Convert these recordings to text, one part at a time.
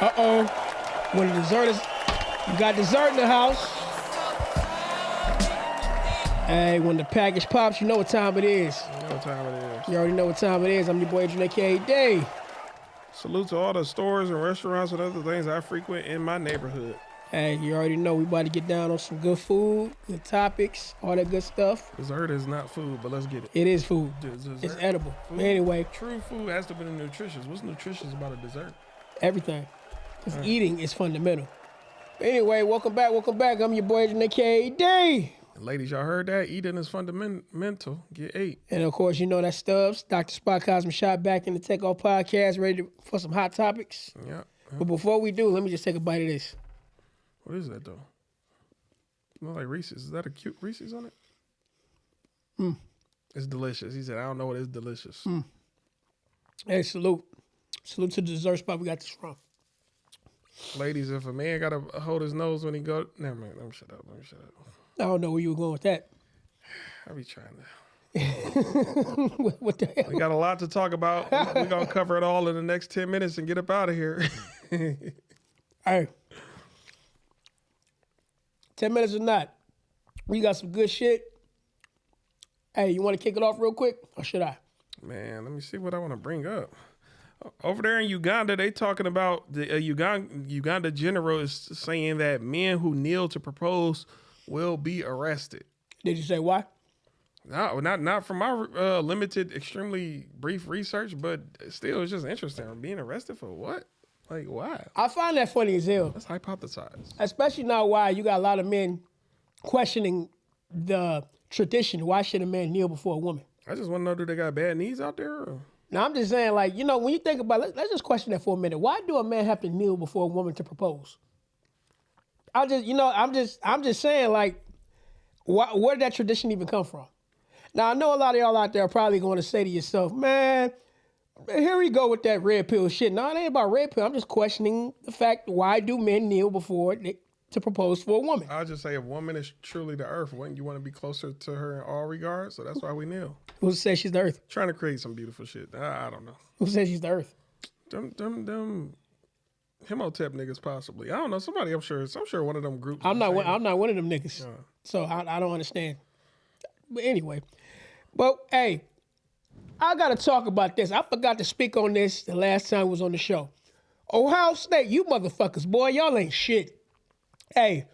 Uh-oh. When the dessert is, you got dessert in the house. Hey, when the package pops, you know what time it is. You know what time it is. You already know what time it is. I'm your boy, Adrian, a.k.a. Day. Salute to all the stores and restaurants and other things I frequent in my neighborhood. Hey, you already know we about to get down on some good food, good topics, all that good stuff. Dessert is not food, but let's get it. It is food. Dessert. It's edible. Food. Anyway. True food has to be nutritious. What's nutritious about a dessert? Everything. Because eating is fundamental. But anyway, welcome back. I'm your boy, Adrian, a.k.a. Day. Ladies, y'all heard that? Eating is fundamental. Get 8. And of course, you know that Stubbs, Dr. Spot Cosmic Shot back in the Takeoff podcast, ready for some hot topics. Yeah. But before we do, let me just take a bite of this. What is that, though? Smells like Reese's. Is that a cute Reese's on it? It's delicious. He said, I don't know what is delicious. Hey, salute. Salute to the dessert spot we got this from. Ladies, if a man got to hold his nose when he go... Never mind. Let me shut up. I don't know where you were going with that. I be trying to... What the hell? We got a lot to talk about. We're going to cover it all in the next 10 minutes and get up out of here. Hey. 10 minutes or not. We got some good shit. Hey, you want to kick it off real quick? Or should I? Man, let me see what I want to bring up. Over there in Uganda, they talking about the Uganda general is saying that men who kneel to propose will be arrested. Did you say why? No, not from my limited, extremely brief research, but still, it's just interesting. Being arrested for what? Like, why? I find that funny as hell. Let's hypothesize. Especially now why you got a lot of men questioning the tradition. Why should a man kneel before a woman? I just want to know, do they got bad knees out there? Or? Now, I'm just saying, like, you know, when you think about it, let's just question that for a minute. Why do a man have to kneel before a woman to propose? I'm just saying, like, where did that tradition even come from? Now, I know a lot of y'all out there are probably going to say to yourself, man, here we go with that red pill shit. No, it ain't about red pill. I'm just questioning the fact, why do men kneel before to propose for a woman? I'll just say, a woman is truly the earth. Wouldn't you want to be closer to her in all regards? So that's why we kneel. Who says she's the earth? Trying to create some beautiful shit. I don't know. Who says she's the earth? Them Hemotep niggas possibly. I don't know. Somebody, I'm sure one of them groups. I'm not one of them niggas. So I don't understand. But anyway. But hey, I gotta talk about this. I forgot to speak on this the last time I was on the show. Ohio State, you motherfuckers, boy, y'all ain't shit. Hey,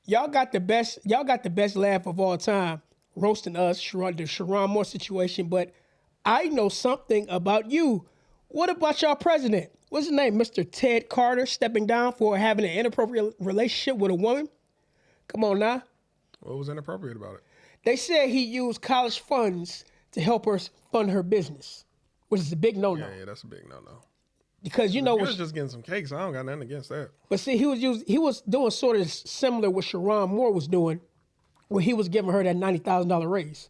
y'all got the best laugh of all time, roasting us, the Sharon Moore situation, but I know something about you. What about y'all president? What's his name? Mr. Ted Carter stepping down for having an inappropriate relationship with a woman? Come on now. What was inappropriate about it? They said he used college funds to help her fund her business, which is a big no-no. Yeah, that's a big no-no. Because you know, he was just getting some cakes. I don't got nothing against that. But see, he was doing sort of similar what Sharon Moore was doing, where he was giving her that $90,000 raise.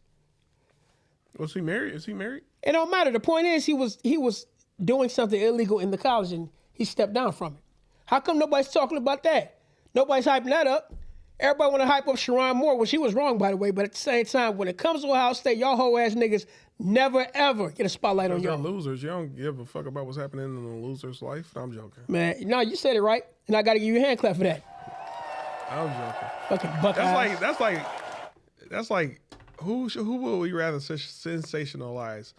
Was he married? Is he married? It don't matter. The point is, he was doing something illegal in the college, and he stepped down from it. How come nobody's talking about that? Nobody's hyping that up. Everybody want to hype up Sharon Moore, which she was wrong, by the way. But at the same time, when it comes to Ohio State, y'all whole ass niggas never ever get a spotlight on y'all. Losers. You don't give a fuck about what's happening in a loser's life. I'm joking. Man, no, you said it right, and I got to give you a hand clap for that. I'm joking. Fucking Buckeyes. That's like who would we rather sensationalize?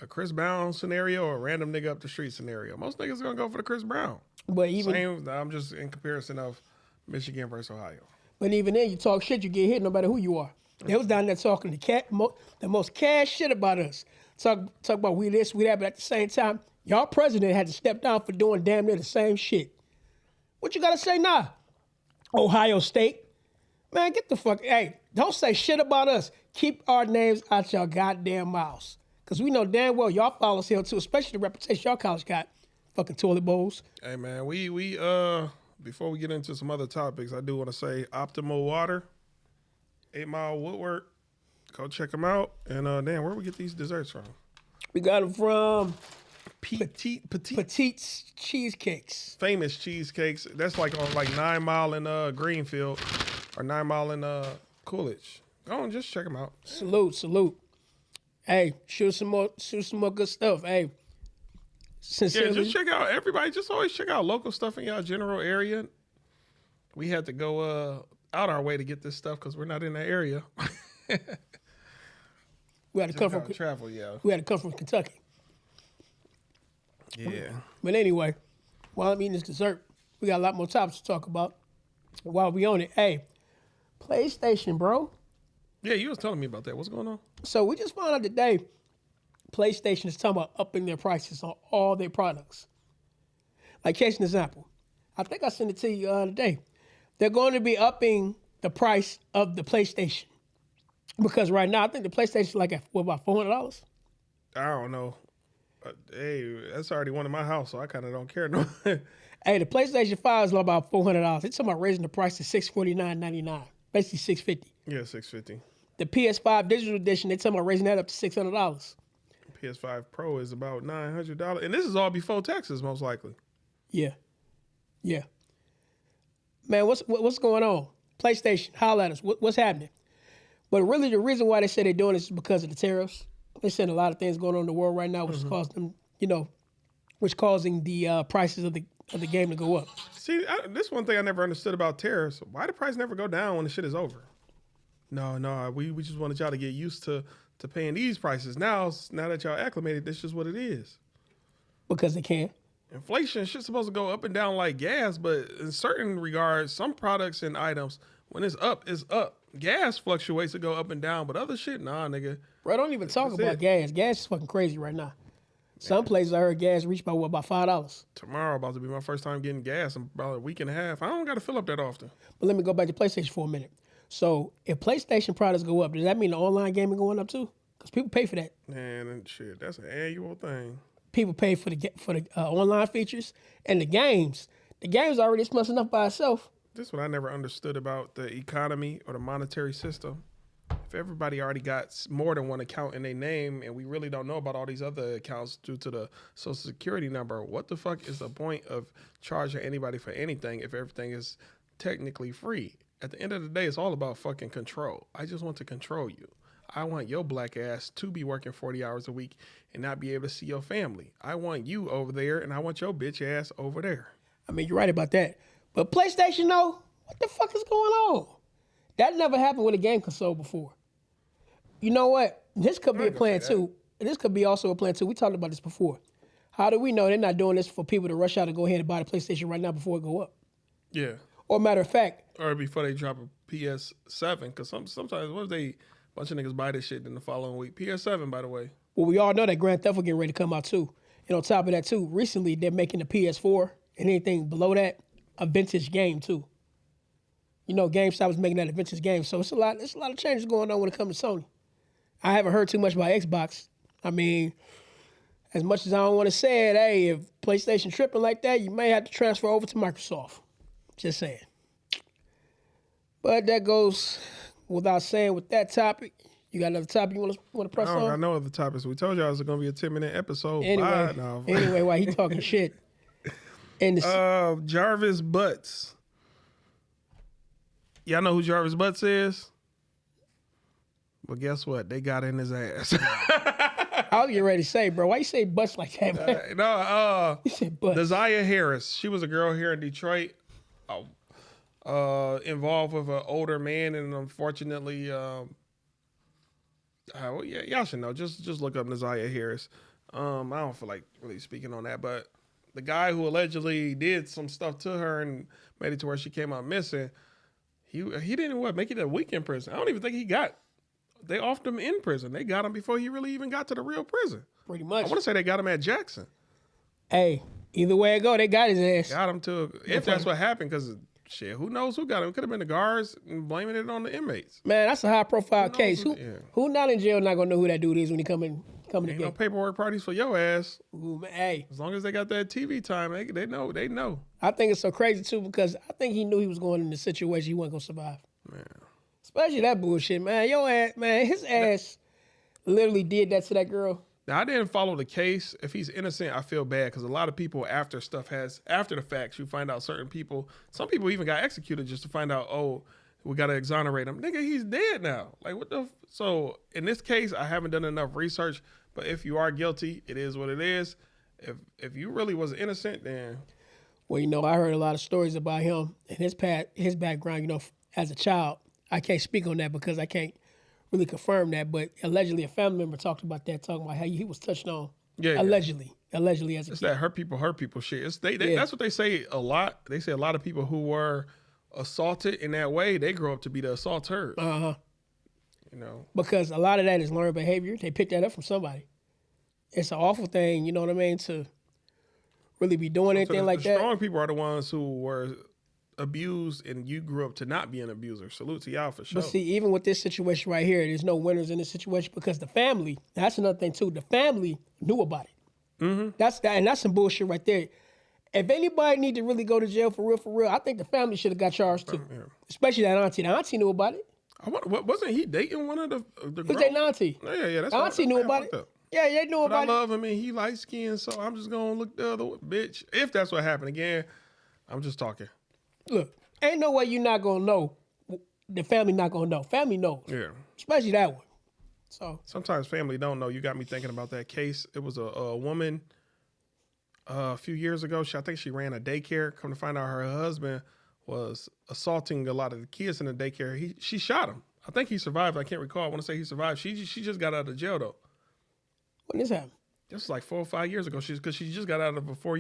A Chris Brown scenario or a random nigga up the street scenario? Most niggas gonna go for the Chris Brown. But even I'm just in comparison of Michigan versus Ohio. But even then, you talk shit, you get hit no matter who you are. They was down there talking the most cash shit about us. Talk about we this, we that, but at the same time, y'all president had to step down for doing damn near the same shit. What you gotta say now? Ohio State? Man, get the fuck, hey, don't say shit about us. Keep our names out your goddamn mouths. Because we know damn well y'all follow us here too, especially the reputation y'all college got. Fucking toilet bowls. Hey man, we before we get into some other topics, I do want to say Optimal Water, 8 Mile Woodwork. Go check them out. And damn, where we get these desserts from? We got them from Petite's Cheesecakes. Famous cheesecakes. That's like on 9 Mile in Greenfield or 9 Mile in Coolidge. Go on, just check them out. Salute. Hey, shoot some more good stuff. Hey, Sincerely. Yeah, just check out everybody. Just always check out local stuff in y'all general area. We had to go out our way to get this stuff because we're not in that area. We had to come from travel, yeah. We had to come from Kentucky. Yeah. But anyway, while I'm eating this dessert, we got a lot more topics to talk about. While we on it, hey, PlayStation, bro. Yeah, you was telling me about that. What's going on? So we just found out today, PlayStation is talking about upping their prices on all their products. Like, case an example. I think I sent it to you today. They're going to be upping the price of the PlayStation. Because right now, I think the PlayStation is like, about $400? I don't know. Hey, that's already one in my house, so I kind of don't care. No. Hey, the PlayStation 5 is about $400. It's talking about raising the price to $649.99, basically $650. Yeah, $650. The PS5 digital edition, they're talking about raising that up to $600. PS5 Pro is about $900, and this is all before taxes, most likely. Yeah. Man, what's going on? PlayStation, holla at us. What's happening? But really, the reason why they say they're doing this is because of the tariffs. They're saying a lot of things going on in the world right now, which is causing them, causing the prices of the game to go up. See, this one thing I never understood about tariffs. Why the price never go down when the shit is over? No, we just wanted y'all to get used to paying these prices. Now that y'all acclimated, that's just what it is. Because they can. Inflation shit's supposed to go up and down like gas, but in certain regards, some products and items, when it's up, it's up. Gas fluctuates to go up and down, but other shit, nah, nigga. Bro, don't even talk about gas. Gas is fucking crazy right now. Some places I heard gas reach about $5. Tomorrow about to be my first time getting gas in about a week and a half. I don't got to fill up that often. But let me go back to PlayStation for a minute. So if PlayStation products go up, does that mean the online gaming going up too? Because people pay for that. Man, and shit, that's an annual thing. People pay for the online features and the games. The game's already expensive enough by itself. This is what I never understood about the economy or the monetary system. If everybody already got more than one account in their name and we really don't know about all these other accounts due to the social security number, what the fuck is the point of charging anybody for anything if everything is technically free? At the end of the day, it's all about fucking control. I just want to control you. I want your black ass to be working 40 hours a week and not be able to see your family. I want you over there and I want your bitch ass over there. I mean, you're right about that. But PlayStation, though, what the fuck is going on? That never happened with a game console before. You know what? This could be a plan too. This could be also a plan too. We talked about this before. How do we know they're not doing this for people to rush out and go ahead and buy the PlayStation right now before it go up? Yeah. Or matter of fact. Or before they drop a PS7. Because sometimes, what if a bunch of niggas buy this shit in the following week? PS7, by the way. Well, we all know that Grand Theft Auto getting ready to come out too. And on top of that too, recently they're making the PS4 and anything below that a vintage game too. You know, GameStop was making that a vintage game. So it's a lot of changes going on when it comes to Sony. I haven't heard too much about Xbox. I mean, as much as I don't want to say it, hey, if PlayStation tripping like that, you may have to transfer over to Microsoft. Just saying. But that goes without saying with that topic. You got another topic you want to press on? I don't got no other topics. We told y'all it was going to be a 10-minute episode. Anyway, while he talking shit. Jarvis Butts. Y'all know who Jarvis Butts is? Well, guess what? They got in his ass. I was getting ready to say, bro, why you say butts like that, man? You said butts. Desire Harris. She was a girl here in Detroit, involved with an older man, and unfortunately, y'all should know. Just look up Desire Harris. I don't feel like really speaking on that, but the guy who allegedly did some stuff to her and made it to where she came out missing, he didn't make it a week in prison. I don't even think they offed him in prison. They got him before he really even got to the real prison. Pretty much. I want to say they got him at Jackson. Hey, either way it go, they got his ass. Got him if that's what happened, because shit, who knows who got him? It could have been the guards and blaming it on the inmates. Man, that's a high profile case. Who not in jail not gonna know who that dude is when he coming to Ain't no paperwork parties for your ass. Ooh, man, hey. As long as they got that TV time, they know. I think it's so crazy too because I think he knew he was going in the situation he wasn't gonna survive. Man. Especially that bullshit, man. Your ass, man, his ass literally did that to that girl. Now, I didn't follow the case. If he's innocent, I feel bad because a lot of people after the facts, you find out some people even got executed just to find out, oh, we got to exonerate him. Nigga, he's dead now. Like, what the? So, in this case, I haven't done enough research, but if you are guilty, it is what it is. if you really was innocent, then Well, you know, I heard a lot of stories about him and his background. You know, as a child, I can't speak on that because I can't really confirm that. But allegedly, a family member talked about that, talking about how he was touched on. Yeah, allegedly as a it's kid. that hurt people shit. It's they Yeah. That's what they say a lot. They say a lot of people who were assaulted in that way, they grow up to be the assaulters. You know, Because a lot of that is learned behavior. They pick that up from somebody. It's an awful thing, you know what I mean, to really be doing anything like the that. strong people are the ones who were abused, and you grew up to not be an abuser. Salute to y'all for sure. But see, even with this situation right here, there's no winners in this situation because the family, that's another thing too, the family knew about it. Mm-hmm. That's some bullshit right there. If anybody need to really go to jail for real, I think the family should have got charged too. Yeah. Especially that auntie. The auntie knew about it. Wasn't he dating one of the girls? Who's that auntie? Yeah. That's auntie knew about it. Up. Yeah, they knew about it. I love him and he light skinned, so I'm just gonna look the other way. Bitch, if that's what happened again, I'm just talking. Look, ain't no way you're not gonna know. The family not gonna know. Family knows. Yeah. Especially that one. So sometimes family don't know. You got me thinking about that case. It was a woman a few years ago. I think she ran a daycare. Come to find out her husband was assaulting a lot of the kids in the daycare. She shot him. I think he survived. I can't recall. I want to say he survived. She just got out of jail though. When this happened? This was like 4 or 5 years ago. Because she just got out of a 4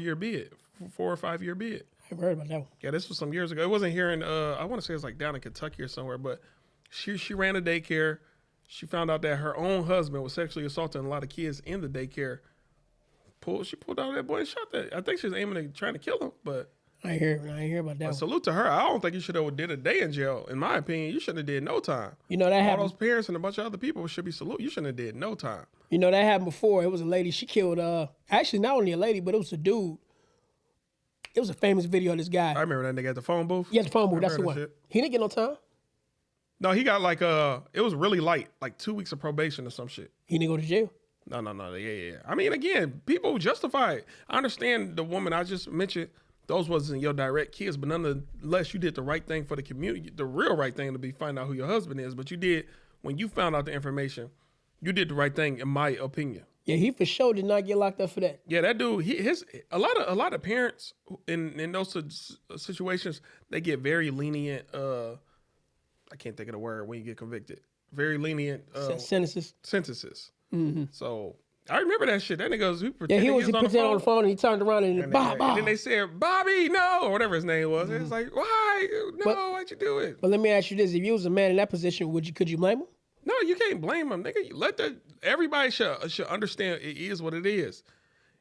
or 5 year bid. I haven't heard about that one. Yeah, this was some years ago. It wasn't here in I want to say it was like down in Kentucky or somewhere. But she ran a daycare. She found out that her own husband was sexually assaulting a lot of kids in the daycare. She pulled out that boy and shot that. I think she was aiming at trying to kill him, but I ain't hear about that one. Salute to her. I don't think you should have did a day in jail. In my opinion, you shouldn't have did no time. You know that happened. All those parents and a bunch of other people should be salute. You shouldn't have did no time. You know that happened before. It was a lady. She killed. Actually, not only a lady, but it was a dude. It was a famous video of this guy. I remember that nigga at the phone booth. Yeah, the phone booth. That's the one. Shit. He didn't get no time. No, he got like it was really light, like 2 weeks of probation or some shit. He didn't go to jail. No. Yeah. I mean, again, people justify it. I understand the woman I just mentioned. Those wasn't your direct kids, but nonetheless, you did the right thing for the community. The real right thing to be find out who your husband is. But you did, when you found out the information, you did the right thing, in my opinion. Yeah, he for sure did not get locked up for that. Yeah, that dude. A lot of parents in those situations, they get very lenient. I can't think of the word when you get convicted. Very lenient sentences. Mm-hmm. So I remember that shit. That nigga was he pretended on the phone and he turned around and then they said, Bobby, no, or whatever his name was. Mm-hmm. It's like, why? No, why'd you do it? But let me ask you this: if you was a man in that position, could you blame him? No, you can't blame him, nigga. Everybody should understand it is what it is.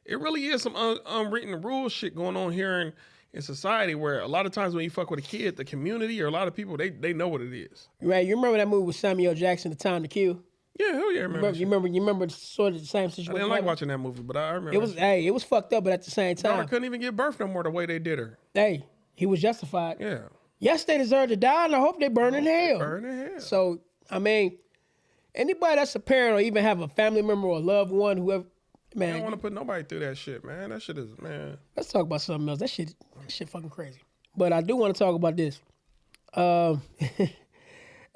It really is some unwritten rule shit going on here in society where a lot of times when you fuck with a kid, the community or a lot of people, they know what it is. Right. You remember that movie with Samuel Jackson, The Time to Kill? Yeah, hell yeah, I remember. You remember sort of the same situation. I didn't like watching that movie, but I remember. It was fucked up, but at the same time, daughter couldn't even give birth no more the way they did her. Hey, he was justified. Yeah. Yes, they deserve to die, and I hope they burn in hell. Burn in hell. So, I mean, anybody that's a parent or even have a family member or a loved one, whoever, man. I don't want to put nobody through that shit, man. That shit is, man. Let's talk about something else. That shit fucking crazy. But I do want to talk about this.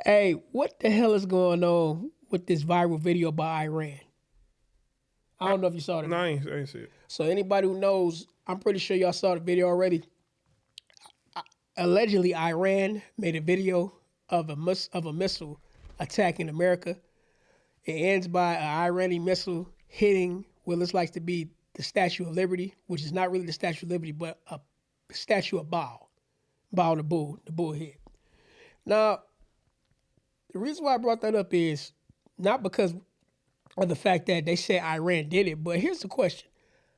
Hey, what the hell is going on with this viral video by Iran? I don't know if you saw it. No, I ain't see it. So anybody who knows, I'm pretty sure y'all saw the video already. Allegedly, Iran made a video of a missile attacking America. It ends by an Iranian missile hitting what looks like to be the Statue of Liberty, which is not really the Statue of Liberty, but a statue of Baal the bull head. Now, the reason why I brought that up is not because of the fact that they said Iran did it, but here's the question.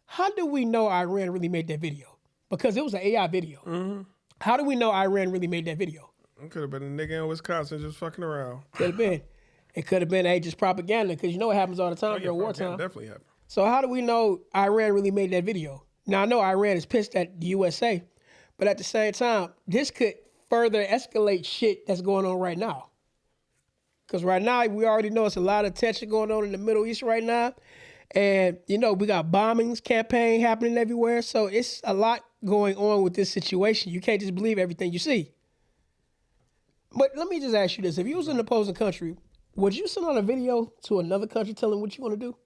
How do we know Iran really made that video? Because it was an AI video. Mm-hmm. How do we know Iran really made that video? It could have been a nigga in Wisconsin just fucking around. Could have been. It could have been just propaganda, because you know what happens all the time during wartime. Definitely happened. So how do we know Iran really made that video? Now, I know Iran is pissed at the USA, but at the same time, this could further escalate shit that's going on right now. Because right now, we already know it's a lot of tension going on in the Middle East right now. And, you know, we got bombings, campaign happening everywhere. So it's a lot going on with this situation. You can't just believe everything you see. But let me just ask you this. If you was in an opposing country, would you send out a video to another country telling what you want to do?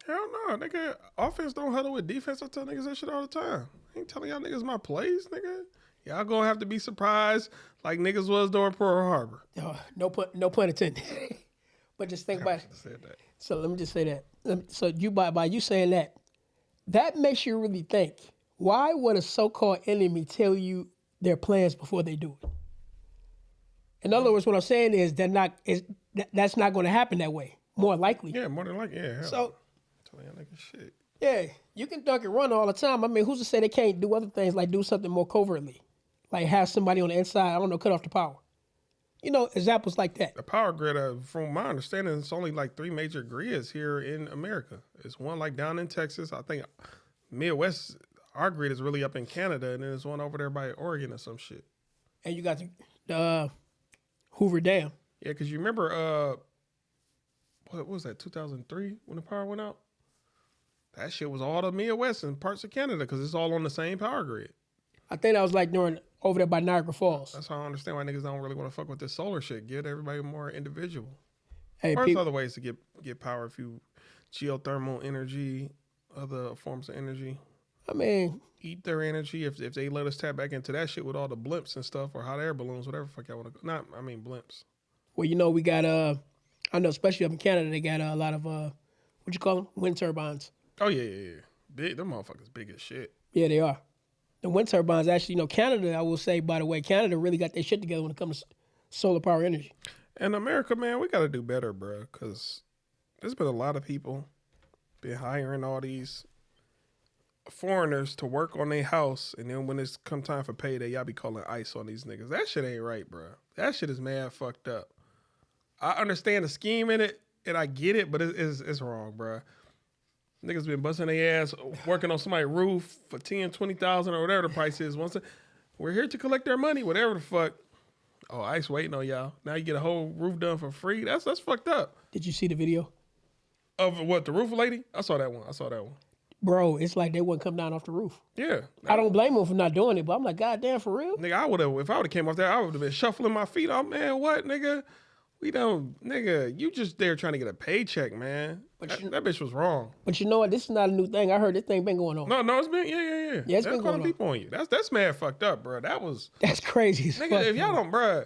Hell no, nigga. Offense don't huddle with defense. I tell niggas that shit all the time. I ain't telling y'all niggas my plays, nigga. Y'all gonna have to be surprised like niggas was during Pearl Harbor. No pun intended. But just think about it. Said that. So let me just say that. So you by you saying that makes you really think. Why would a so-called enemy tell you their plans before they do it? In other words, what I'm saying is that's not going to happen that way. More likely. Yeah, more than likely. Yeah. Hell. So telling y'all niggas shit. yeah, you can duck and run all the time. I mean, who's to say they can't do other things like do something more covertly, like have somebody on the inside? I don't know, cut off the power. You know, examples like that. The power grid, from my understanding, it's only like 3 major grids here in America. It's one like down in Texas. I think Midwest, our grid is really up in Canada, and then there's one over there by Oregon or some shit. And you got the Hoover Dam. Yeah, because you remember, what was that, 2003 when the power went out? That shit was all the Midwest and parts of Canada because it's all on the same power grid. I think that was like during over there by Niagara Falls. That's how I understand why niggas don't really want to fuck with this solar shit. Give everybody more individual. Hey, There's other ways to get power if you geothermal energy, other forms of energy. I mean, eat their energy if they let us tap back into that shit with all the blimps and stuff or hot air balloons, whatever the fuck y'all want to go. Blimps. Well, you know, we got I know especially up in Canada they got a lot of what you call them? Wind turbines. Oh yeah. Big, them motherfuckers big as shit. Yeah, they are. The wind turbines actually, you know, Canada, I will say, by the way, Canada really got their shit together when it comes to solar power energy. And America, man, we got to do better, bro, because there's been a lot of people been hiring all these foreigners to work on their house, and then when it's come time for payday, y'all be calling ICE on these niggas. That shit ain't right, bro. That shit is mad fucked up. I understand the scheme in it, and I get it, but it's wrong, bro. Niggas been busting their ass working on somebody's roof for 10, 20,000 or whatever the price is. We're here to collect their money, whatever the fuck. Oh, ICE waiting on y'all. Now you get a whole roof done for free. That's fucked up. Did you see the video? Of what, the roof lady? I saw that one. Bro, it's like they wouldn't come down off the roof. Yeah. I don't blame them for not doing it, but I'm like, God damn, for real? Nigga, if I would have came off there, I would have been shuffling my feet. Oh, man, what, nigga? You just there trying to get a paycheck, man. But that bitch was wrong. But you know what? This is not a new thing. I heard this thing been going on. No, it's been, yeah. Yeah, it's been going on. People on you. That's mad fucked up, bro. That's crazy as nigga, fuck. if y'all don't, bro,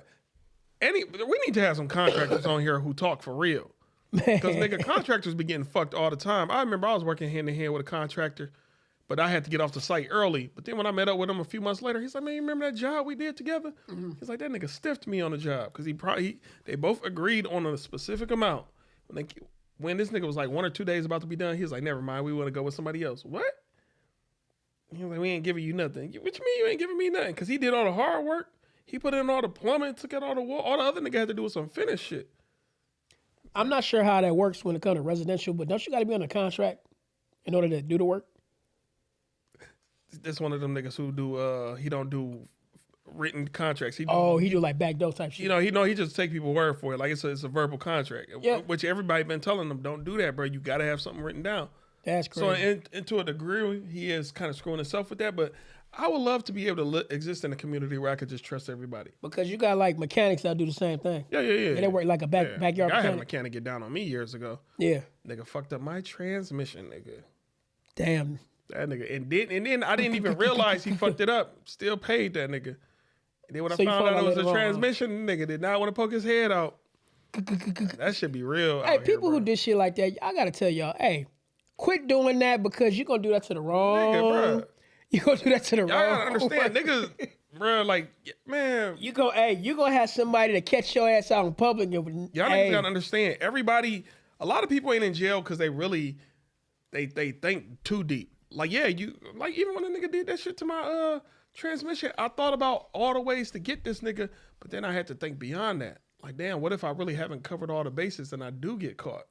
we need to have some contractors on here who talk for real. Because, nigga, contractors be getting fucked all the time. I remember I was working hand in hand with a contractor, but I had to get off the site early. But then when I met up with him a few months later, he's like, man, you remember that job we did together? Mm-hmm. He's like, that nigga stiffed me on the job. Because they both agreed on a specific amount. When this nigga was like 1 or 2 days about to be done, he was like, never mind, we want to go with somebody else. What? He was like, we ain't giving you nothing. What you mean you ain't giving me nothing? Because he did all the hard work. He put in all the plumbing, took out all the wall. All the other nigga had to do was some finish shit. I'm not sure how that works when it comes to residential, but don't you got to be on a contract in order to do the work? That's one of them niggas who do, he don't do written contracts. He do like backdoor type shit. He just take people's word for it. Like it's a verbal contract, which everybody been telling them, don't do that, bro. You got to have something written down. That's crazy. So to a degree, he is kind of screwing himself with that, but I would love to be able to exist in a community where I could just trust everybody. Because you got like mechanics that do the same thing. Yeah. And they work like a backyard I had a mechanic get down on me years ago. Yeah. Nigga fucked up my transmission, nigga. Damn. That nigga. And then I didn't even realize he fucked it up. Still paid that nigga. And then when I found out it was a transmission, nigga did not want to poke his head out. That should be real. Hey, people who did shit like that, I got to tell y'all, hey, quit doing that because you're going to do that to the wrong. Nigga, bro. You're going to do that to the wrong. Y'all gotta understand, niggas, bro, like, man. You gonna have somebody to catch your ass out in public. Y'all niggas gotta understand. Everybody, a lot of people ain't in jail because they really, they think too deep. Like, yeah, even when a nigga did that shit to my transmission, I thought about all the ways to get this nigga, but then I had to think beyond that. Like, damn, what if I really haven't covered all the bases and I do get caught?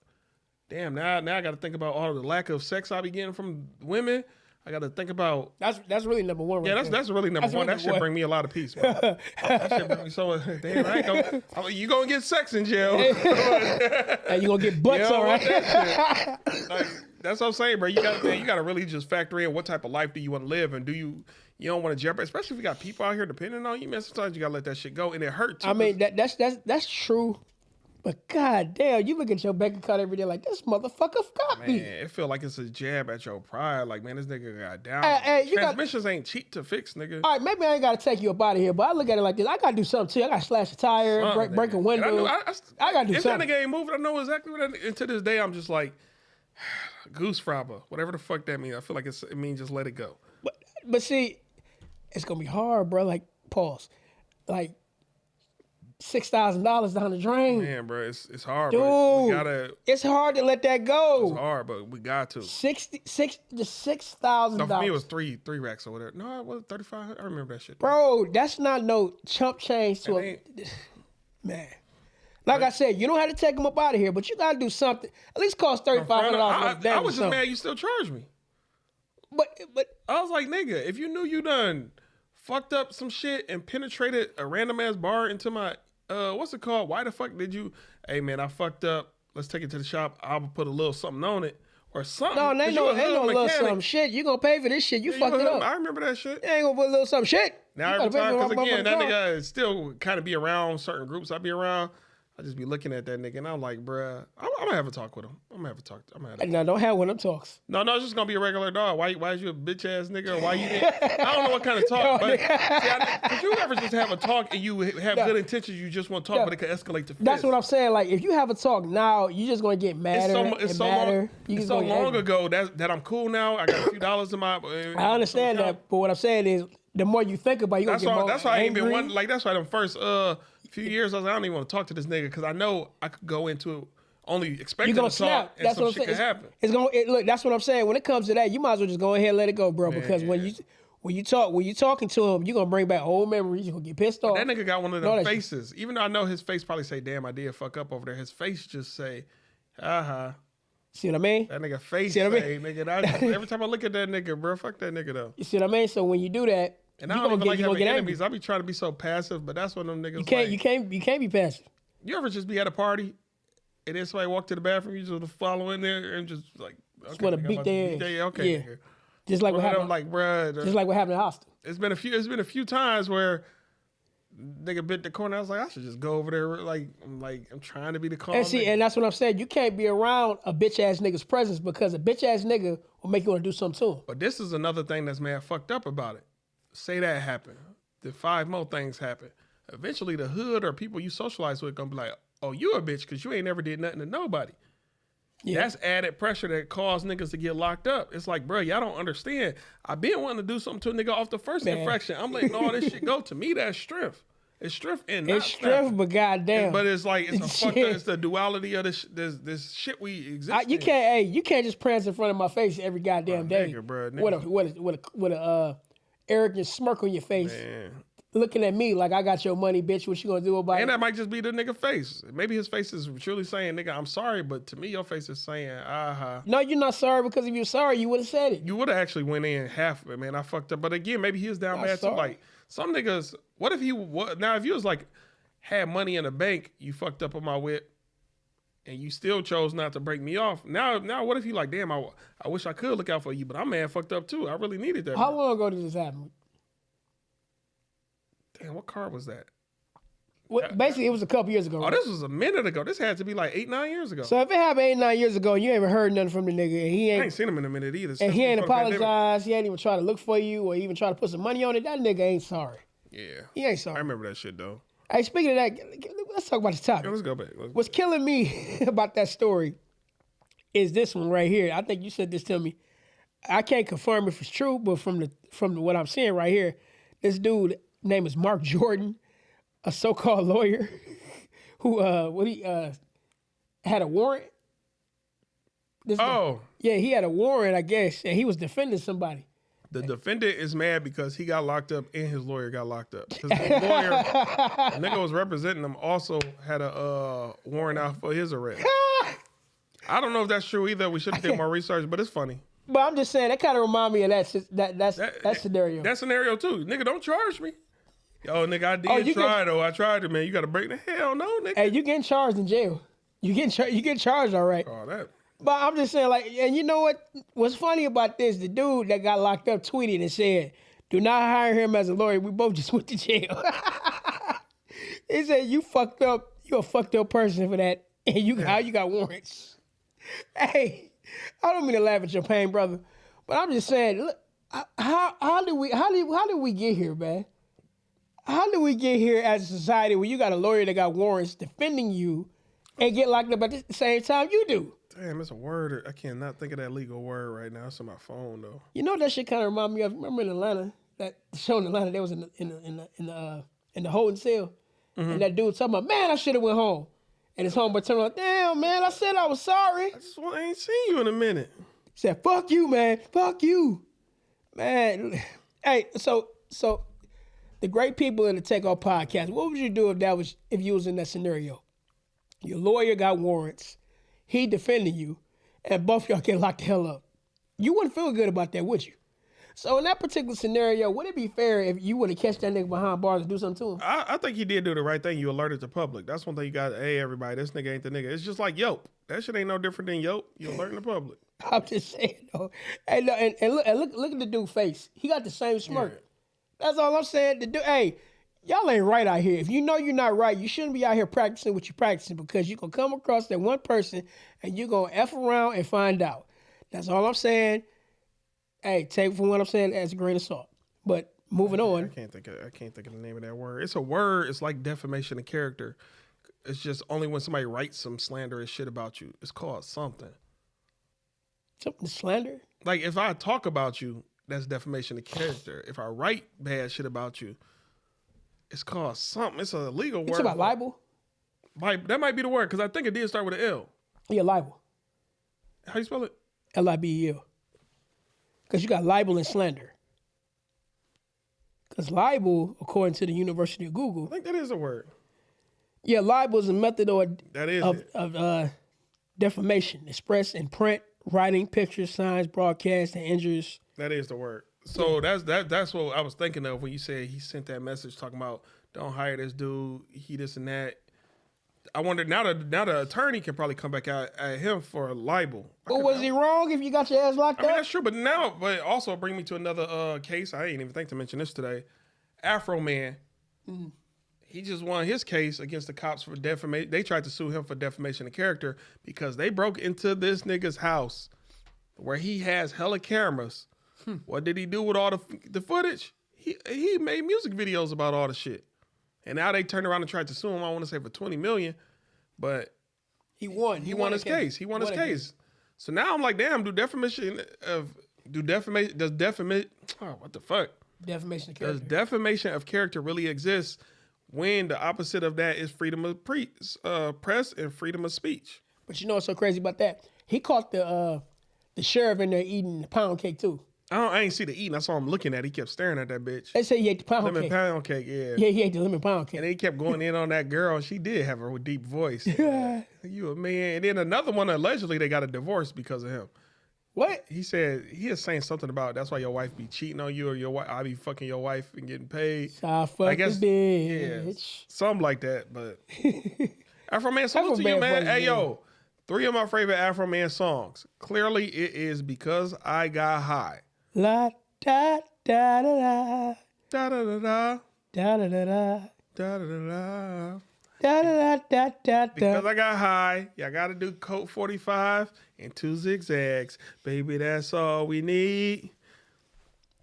Damn, now I gotta think about all the lack of sex I be getting from women. I got to think about... That's really number one. Yeah, that's really number one. That should bring me a lot of peace, man. That should bring me so... Damn, you going to get sex in jail. And you going to get butts, all right? That shit. Like, that's what I'm saying, bro. You got to really just factor in what type of life do you want to live, and do you don't want to jeopardize, especially if you got people out here depending on you, man. Sometimes you got to let that shit go, and it hurts. I mean, that's true. But goddamn, you look at your bank account every day like this motherfucker got Man, me. it feel like it's a jab at your pride. Like, man, this nigga got down. Hey, Transmissions ain't cheap to fix, nigga. All right, maybe I ain't got to take you up out of here, but I look at it like this. I got to do something too. I got to slash a tire, break a window. I got to do if something. If that nigga ain't moving, I know exactly what that. And to this day, I'm just like, goose fraba, whatever the fuck that means. I feel like it means just let it go. But see, it's going to be hard, bro. Like, pause. Like, $6,000 down the drain. Man, bro, it's hard. Dude, but we gotta, it's hard to let that go. It's hard, but we got to. $6,000. No, for me, it was three racks or whatever. No, it was 35. I remember that shit. Bro, that's not no chump change to a man. Like I said, you don't have to take them up out of here, but you got to do something. At least cost $3,500. I was just mad you still charged me. But I was like, nigga, if you knew you done fucked up some shit and penetrated a random ass bar into my what's it called? Why the fuck did you? Hey man, I fucked up. Let's take it to the shop. I'll put a little something on it or something. No, ain't no little something shit. You gonna pay for this shit? You fucked it up. I remember that shit. You ain't gonna put a little something shit. Now every time, because again, that nigga still kind of be around certain groups I be around. I just be looking at that nigga and I'm like, bruh, I'm gonna have a talk with him. I'm gonna have a talk. No, don't have one of them talks. No, it's just gonna be a regular dog. Why is you a bitch ass nigga? Or why you didn't? I don't know what kind of talk, but if you ever just have a talk and you have good intentions, you just want to talk, but it can escalate to fist. That's what I'm saying. Like, if you have a talk now, you're just gonna get madder. It's so long ago that I'm cool now. I got a few dollars in my. I understand that, but what I'm saying is, the more you think about it, you gonna get more That's why I ain't been one. Like, that's why them first few years I was like, I don't even want to talk to this nigga because I know I could go into only expecting to talk and some shit could happen. Look, that's what I'm saying. When it comes to that, you might as well just go ahead and let it go, bro. Man. Because when you talking to him, you're gonna bring back old memories. You're gonna get pissed off. That nigga got one of them faces. Even though I know his face probably say, damn, I did fuck up over there. His face just say, See what I mean? That nigga face say, nigga. Every time I look at that nigga, bro, fuck that nigga though. You see what I mean? So when you do that, and I don't even like having enemies. I be trying to be so passive, but that's one of them niggas. You can't be passive. You ever just be at a party and then somebody walk to the bathroom, you just follow in there and just like, okay, just want to beat their ass. Okay, yeah. Just like what happened. Like, bruh, just like what happened in Austin. It's been a few times where nigga bit the corner. I was like, I should just go over there. I'm trying to be the calm. And that's what I'm saying. You can't be around a bitch ass nigga's presence because a bitch ass nigga will make you want to do something to him. But this is another thing that's mad fucked up about it. Say that happened. The 5 more things happen. Eventually, the hood or people you socialize with gonna be like, "Oh, you a bitch because you ain't never did nothing to nobody." Yeah. That's added pressure that caused niggas to get locked up. It's like, bro, y'all don't understand. I been wanting to do something to a nigga off the first infraction. I'm letting all this shit go. To me, that's strength. It's strength and not strength, but goddamn. But it's like it's a fucked up. It's the duality of this shit we exist. You can't just prance in front of my face every goddamn day. Nigga. With a arrogant smirk on your face, man. Looking at me like I got your money, bitch. What you gonna do about it? And that might just be the nigga face. Maybe his face is truly saying, nigga, I'm sorry, but to me, your face is saying, No, you're not sorry because if you're sorry, you would have said it. You would have actually went in half of it, man. I fucked up. But again, maybe he was down bad too. Like, some niggas, if you was like, had money in the bank, you fucked up on my whip, and you still chose not to break me off. Now, what if you like, damn, I wish I could look out for you, but I'm mad fucked up too. I really needed that. How long ago did this happen? Damn, what car was that? Well, basically, it was a couple years ago. Oh, this was a minute ago. This had to be like 8-9 years ago. So if it happened 8-9 years ago and you ain't heard nothing from the nigga, and I ain't seen him in a minute either. And he ain't apologized, he ain't even try to look for you or even try to put some money on it, that nigga ain't sorry. Yeah. He ain't sorry. I remember that shit, though. Hey, speaking of that, let's talk about this topic. Yeah, let's go back. What's killing me about that story is this one right here. I think you said this to me. I can't confirm if it's true, but from what I'm seeing right here, this dude, name is Mark Jordan, a so-called lawyer who had a warrant. He had a warrant, I guess, and he was defending somebody. The defendant is mad because he got locked up and his lawyer got locked up. Because the lawyer, the nigga was representing him, also had a warrant out for his arrest. I don't know if that's true either. We should have did more research, but it's funny. But I'm just saying, that kind of remind me of that scenario. That scenario too. Nigga, don't charge me. Yo, nigga, I did try though. I tried it, man. You got to break the hell no, nigga. Hey, you getting charged in jail. You get charged, all right. Oh, that. But I'm just saying, like, and you know what? What's funny about this? The dude that got locked up tweeted and said, "Do not hire him as a lawyer. We both just went to jail." He said, "You fucked up. You're a fucked up person for that, and how you got warrants. Hey, I don't mean to laugh at your pain, brother, but I'm just saying, look, how did we get here, man? How did we get here as a society where you got a lawyer that got warrants defending you and get locked up at the same time you do? Damn, it's a word. I cannot think of that legal word right now. It's on my phone though. You know that shit kind of remind me of. Remember in Atlanta, that show in Atlanta, they was in the holding cell, and that dude talking about, man, I should have went home, and his homeboy turned around, damn, man, I said I was sorry. I ain't seen you in a minute. He said, fuck you, man, fuck you, man. Hey, so the great people in the Takeoff podcast, what would you do if you was in that scenario? Your lawyer got warrants, he defending you, and both y'all get locked the hell up. You wouldn't feel good about that, would you? So in that particular scenario, would it be fair if you would have catch that nigga behind bars and do something to him? I think he did do the right thing. You alerted the public. That's one thing you got. Hey, everybody, this nigga ain't the nigga. It's just like Yope. That shit ain't no different than Yope. You alerting the public. I'm just saying, though. Hey, no, and look at the dude's face. He got the same smirk. Yeah. That's all I'm saying. Hey, y'all ain't right out here. If you know you're not right, you shouldn't be out here practicing what you're practicing, because you're going to come across that one person and you're going to F around and find out. That's all I'm saying. Hey, take from what I'm saying as a grain of salt. But moving on. I can't think of the name of that word. It's a word. It's like defamation of character. It's just only when somebody writes some slanderous shit about you. It's called something. Something slander? Like if I talk about you, that's defamation of character. If I write bad shit about you, it's called something. It's a legal word. It's about libel? That might be the word, because I think it did start with an L. Yeah, libel. How you spell it? Libel. Because you got libel and slander. Because libel, according to the University of Google, I think that is a word. Yeah, libel is a method of defamation expressed in print, writing, pictures, signs, broadcast, and injures. That is the word. So that's what I was thinking of when you said he sent that message talking about don't hire this dude, he this and that. I wonder now the attorney can probably come back at him for libel. Well, was he wrong if you got your ass locked up? I mean, that's true, but also bring me to another case. I ain't even think to mention this today. Afro Man. Mm. He just won his case against the cops for defamation. They tried to sue him for defamation of character because they broke into this nigga's house where he has hella cameras. What did he do with all the footage? He made music videos about all the shit. And now they turned around and tried to sue him, I want to say for $20 million, but he won. He won his case. He won his case. So now I'm like, damn, what the fuck? Defamation of character. Does defamation of character really exist when the opposite of that is freedom of press and freedom of speech? But you know what's so crazy about that? He caught the sheriff in there eating the pound cake too. I ain't see the eating. I saw him looking at it. He kept staring at that bitch. They say he ate the lemon pound cake, yeah. Yeah, he ate the lemon pound cake. And he kept going in on that girl. She did have a deep voice. You a man. And then another one, allegedly, they got a divorce because of him. What? He said, he is saying something about that's why your wife be cheating on you, or your wife, I be fucking your wife and getting paid. I guess, bitch. Yeah, something like that, but Afro Man, salute to you, man. Hey, yo, 3 of my favorite Afro Man songs. Clearly, it is Because I Got High. La da da da Da da da da. da da da da Da da da da. da da da da. Because I got high, y'all got to do Colt 45 and 2 zigzags. Baby, that's all we need.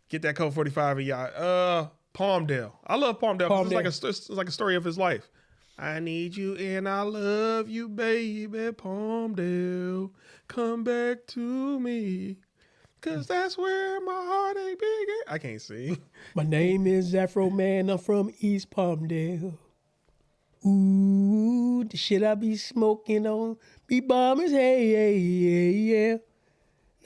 Get that Colt 45 and y'all. Palmdale. I love Palmdale. It's like a story of his life. I need you and I love you, baby. Palmdale, come back to me. Cause that's where my heart ain't big. I can't sing. My name is Afro Man. I'm from East Palmdale. Ooh, the shit I be smoking on be bombers. Hey, yeah.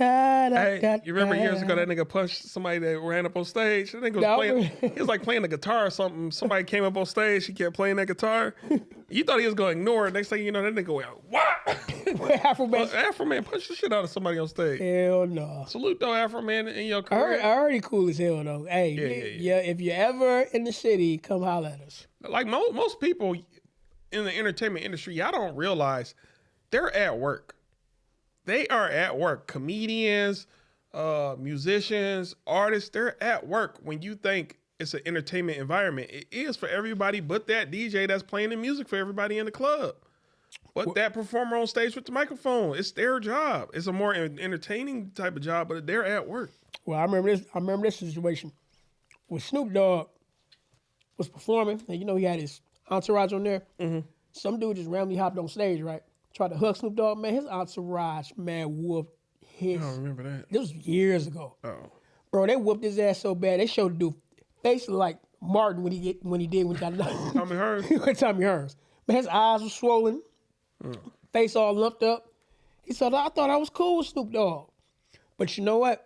You remember years ago that nigga punched somebody that ran up on stage? That nigga was playing. He was like playing the guitar or something. Somebody came up on stage. He kept playing that guitar. You thought he was going to ignore it. Next thing you know, that nigga went, what? Afro Man punched the shit out of somebody on stage. Hell no. Salute though, Afro Man, in your career. I heard he cool as hell though. Hey, yeah. If you're ever in the city, come holler at us. Like most people in the entertainment industry, y'all don't realize they're at work. They are at work. Comedians, musicians, artists, they're at work when you think it's an entertainment environment. It is for everybody but that DJ that's playing the music for everybody in the club. But that performer on stage with the microphone, it's their job. It's a more entertaining type of job, but they're at work. Well, I remember this situation where Snoop Dogg was performing, and he had his entourage on there. Mm-hmm. Some dude just randomly hopped on stage, right? Tried to hug Snoop Dogg, man. His entourage, man, whooped his. I don't remember that. This was years ago. Oh, bro, they whooped his ass so bad. They showed the dude basically like Martin when he got Tommy Hearns. Tommy Hearns. Man, his eyes were swollen, face all lumped up. He said, "I thought I was cool with Snoop Dogg," but you know what?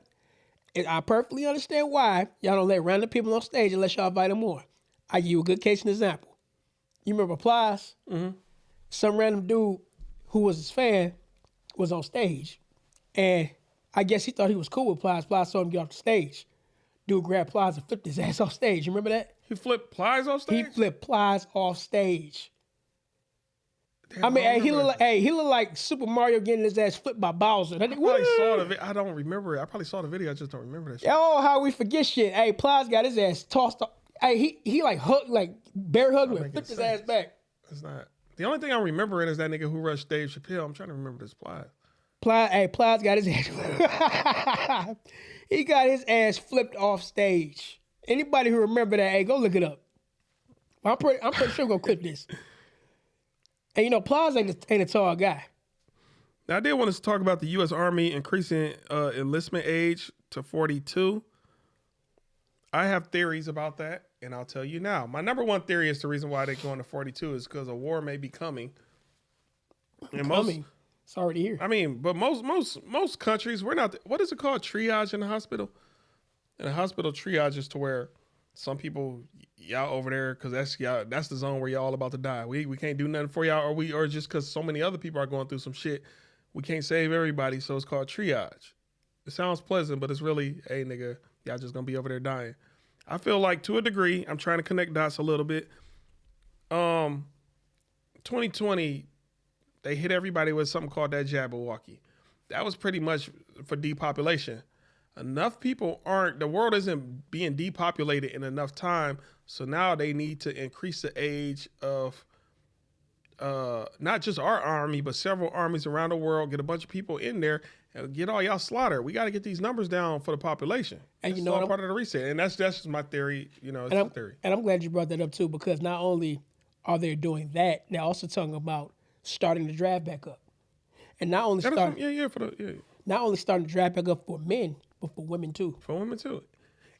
I perfectly understand why y'all don't let random people on stage unless y'all invite them on. I give you a good case and example. You remember Plies? Mm-hmm. Some random dude who was his fan was on stage, and I guess he thought he was cool with Plies. Plies saw him get off the stage. Dude grabbed Plies and flipped his ass off stage. You remember that? He flipped Plies off stage? He flipped Plies off stage. Damn, I mean, he looked like Super Mario getting his ass flipped by Bowser. I probably saw the video. I don't remember it. I probably saw the video. I just don't remember that shit. Oh, how we forget shit. Hey, Plies got his ass tossed off. Hey, he like hugged, like bear hugged him and flipped his ass back. It's not. The only thing I'm remembering is that nigga who rushed Dave Chappelle. I'm trying to remember this Plies. Plies got his ass. He got his ass flipped off stage. Anybody who remember that, hey, go look it up. I'm pretty sure we're gonna clip this. And Plies ain't a tall guy. Now, I did want us to talk about the U.S. Army increasing enlistment age to 42. I have theories about that, and I'll tell you now. My number one theory is the reason why they're going to 42 is because a war may be coming. It's already here. I mean, but most countries, we're not. What is it called? Triage in the hospital. In a hospital, triage is to where some people y'all over there because that's the zone where y'all all about to die. We can't do nothing for y'all, or just because so many other people are going through some shit, we can't save everybody. So it's called triage. It sounds pleasant, but it's really, hey nigga, y'all just gonna be over there dying. I feel like to a degree, I'm trying to connect dots a little bit. 2020. They hit everybody with something called that Jabberwocky. That was pretty much for depopulation. Enough people the world isn't being depopulated in enough time, so now they need to increase the age of not just our army, but several armies around the world, get a bunch of people in there, and get all y'all slaughtered. We got to get these numbers down for the population. And that's all part of the reset. And that's just my theory, it's a theory. And I'm glad you brought that up too, because not only are they doing that, they're also talking about starting the draft back up. And not only starting the draft back up for men, but for women too. For women too.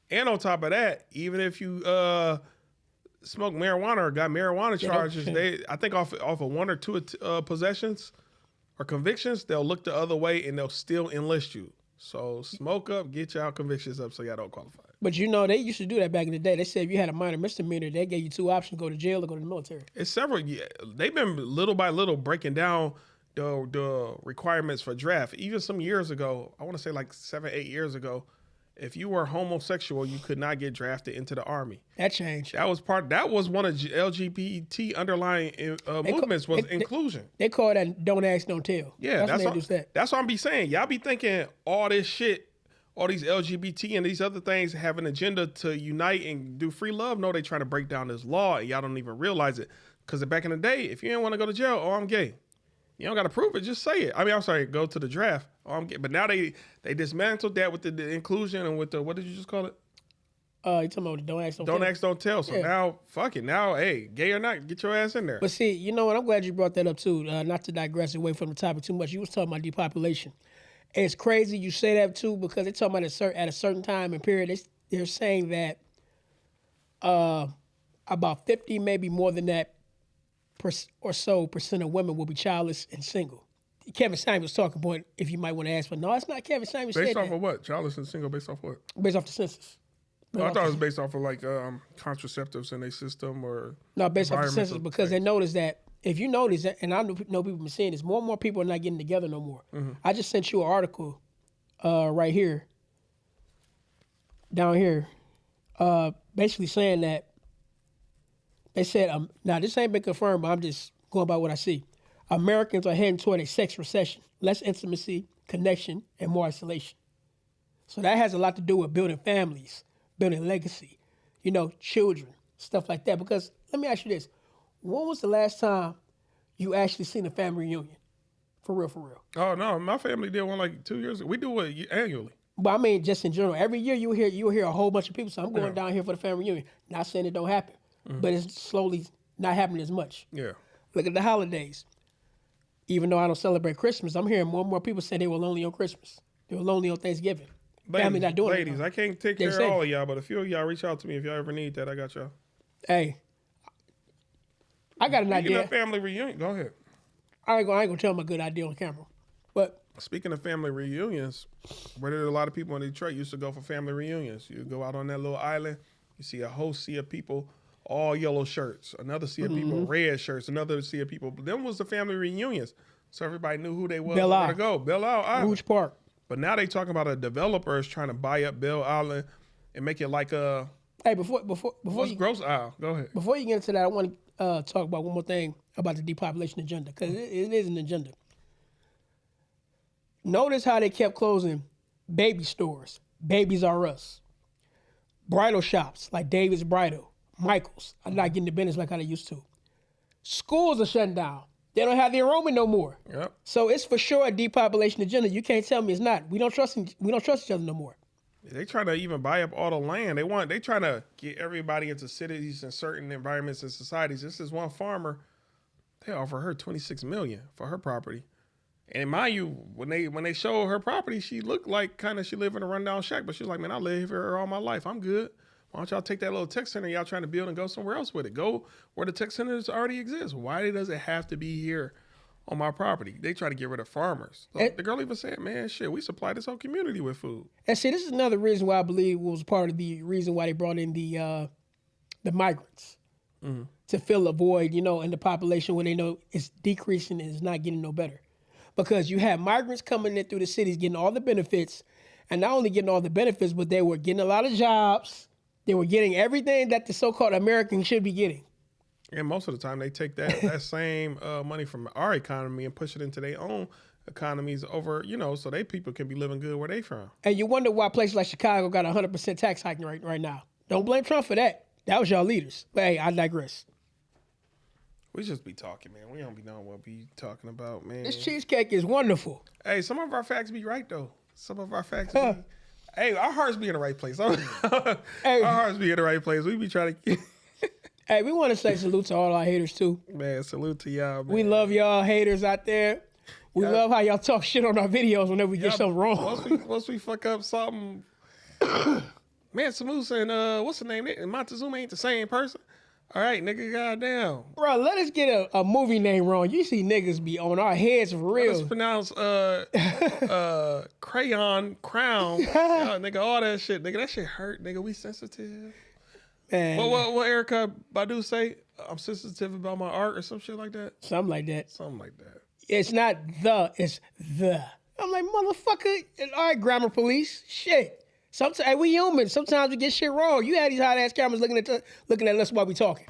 And on top of that, even if you smoke marijuana or got marijuana charges, I think off of one or two possessions or convictions, they'll look the other way and they'll still enlist you. So smoke up, get y'all convictions up so y'all don't qualify. But they used to do that back in the day. They said if you had a minor misdemeanor, they gave you two options: go to jail or go to the military. It's several. They've been little by little breaking down the requirements for draft. Even some years ago, I want to say like 7-8 years ago, if you were homosexual, you could not get drafted into the army. That changed. That was one of LGBT underlying movements was inclusion. They call that don't ask, don't tell. Yeah, that's what I'm be saying. Y'all be thinking all this shit, all these LGBT and these other things have an agenda to unite and do free love. No, they trying to break down this law and y'all don't even realize it. Because back in the day, if you didn't want to go to jail, I'm gay. You don't got to prove it. Just say it. I mean, I'm sorry, go to the draft. I'm gay. But now they dismantled that with the inclusion and with the, what did you just call it? You talking about don't ask, don't tell. Don't ask, don't tell. So now, fuck it. Now, hey, gay or not, get your ass in there. But see, you know what? I'm glad you brought that up too. Not to digress away from the topic too much. You was talking about depopulation. And it's crazy you say that too, because they're talking about at a certain time and period, they're saying that about 50, maybe more than that, percent of women will be childless and single. Kevin Samuels was talking about if you might want to ask, but no, it's not Kevin Samuels. Based off of what? Childless and single based off what? Based off the census. I thought it was based off of like contraceptives in their system or... No, based off the census, because they noticed that, if you notice, and I know people have been saying this, more and more people are not getting together no more. Mm-hmm. I just sent you an article right here, down here, basically saying that they said, now this ain't been confirmed, but I'm just going by what I see. Americans are heading toward a sex recession, less intimacy, connection, and more isolation. So that has a lot to do with building families, building legacy. children, stuff like that. Because let me ask you this. When was the last time you actually seen a family reunion? For real, for real. Oh, no. My family did one like 2 years ago. We do it annually. But I mean, just in general, every year you'll hear a whole bunch of people say, I'm going down here for the family reunion. Not saying it don't happen, but it's slowly not happening as much. Yeah. Look at the holidays. Even though I don't celebrate Christmas, I'm hearing more and more people say they were lonely on Christmas. They were lonely on Thanksgiving. Family not doing it. Ladies, I can't take care of all of y'all, but a few of y'all reach out to me if y'all ever need that. I got y'all. Hey, I got an idea. Family reunion. Go ahead. I ain't gonna tell my good idea on camera. But speaking of family reunions, where there are a lot of people in Detroit used to go for family reunions. You go out on that little island, you see a whole sea of people, all yellow shirts, another sea of people, red shirts, another sea of people. But them was the family reunions. So everybody knew who they was, where to go. Belle Isle. Rouge Park. But now they talking about a developer is trying to buy up Belle Island and make it like a... Hey, before you... Gross Isle. Go ahead. Before you get into that, I want to talk about one more thing about the depopulation agenda, because it is an agenda. Notice how they kept closing baby stores, Babies R Us, bridal shops like David's Bridal, Michael's. I'm not getting the business like how they used to. Schools are shutting down. They don't have the enrollment no more. Yep. So it's for sure a depopulation agenda. You can't tell me it's not. We don't trust each other no more. They trying to even buy up all the land. They trying to get everybody into cities and certain environments and societies. This is one farmer. They offer her $26 million for her property. And mind you, when they show her property, she looked like she lived in a rundown shack. But she's like, man, I live here all my life. I'm good. Why don't y'all take that little tech center y'all trying to build and go somewhere else with it? Go where the tech centers already exist. Why does it have to be here on my property? They try to get rid of farmers. So the girl even said, man, shit, we supply this whole community with food. And see, this is another reason why I believe was part of the reason why they brought in the migrants to fill a void, in the population when they know it's decreasing and it's not getting no better. Because you have migrants coming in through the cities getting all the benefits, and not only getting all the benefits, but they were getting a lot of jobs. They were getting everything that the so-called Americans should be getting. And most of the time, they take that same money from our economy and push it into their own economies over, so they people can be living good where they from. And you wonder why places like Chicago got 100% tax hiking right now. Don't blame Trump for that. That was y'all leaders. But hey, I digress. We just be talking, man. We don't be knowing what we talking about, man. This cheesecake is wonderful. Hey, some of our facts be right, though. Some of our facts be... Hey, our hearts be in the right place. Our hearts be in the right place. We be trying to... Hey, we want to say salute to all our haters, too. Man, salute to y'all, man. We love y'all haters out there. We love how y'all talk shit on our videos whenever we get something wrong. Once we fuck up something... Man, Samusa and what's the name? Montezuma ain't the same person. All right, nigga, goddamn. Bro, let us get a movie name wrong. You see niggas be on our heads for real. Let's pronounce crown. Nigga, all that shit. Nigga, that shit hurt. Nigga, we sensitive. Man. What Erykah Badu say? I'm sensitive about my art or some shit like that? Something like that. Something like that. It's not it's the. I'm like, motherfucker. All right, grammar police. Shit. Sometimes hey, we human. Sometimes we get shit wrong. You had these hot ass cameras looking at us while we talking.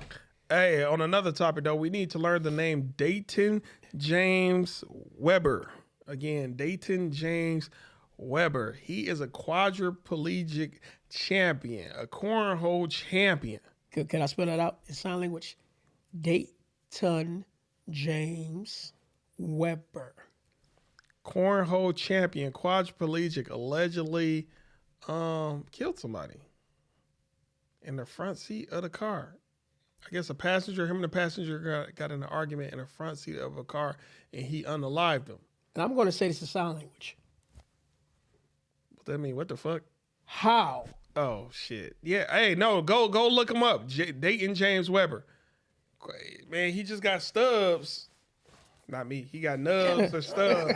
Hey, on another topic though, we need to learn the name Dayton James Weber. Again, Dayton James Weber. He is a quadriplegic champion, a cornhole champion. Can I spell that out in sign language? Dayton James Weber. Cornhole champion, quadriplegic, allegedly killed somebody in the front seat of the car. I guess him and the passenger got in an argument in the front seat of a car, and he unalived them. And I'm going to say this in sign language. What that mean? What the fuck? How? Oh, shit. Yeah, hey, no, go look him up. Dayton James Weber. Man, he just got stubs. Not me. He got nubs or stubs.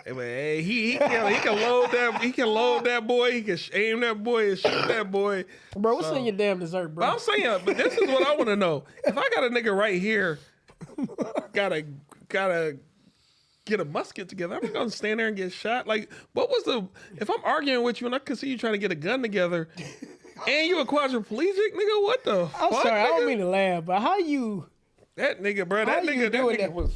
Hey, he can load that. He can load that boy. He can aim that boy and shoot that boy. Bro, what's in your damn dessert, bro? But I'm saying, but this is what I want to know. If I got a nigga right here, gotta get a musket together, I'm gonna stand there and get shot. Like, if I'm arguing with you and I can see you trying to get a gun together, and you a quadriplegic, nigga, what the fuck? I'm sorry, nigga? I don't mean to laugh, but how you? That nigga, bro, that nigga was.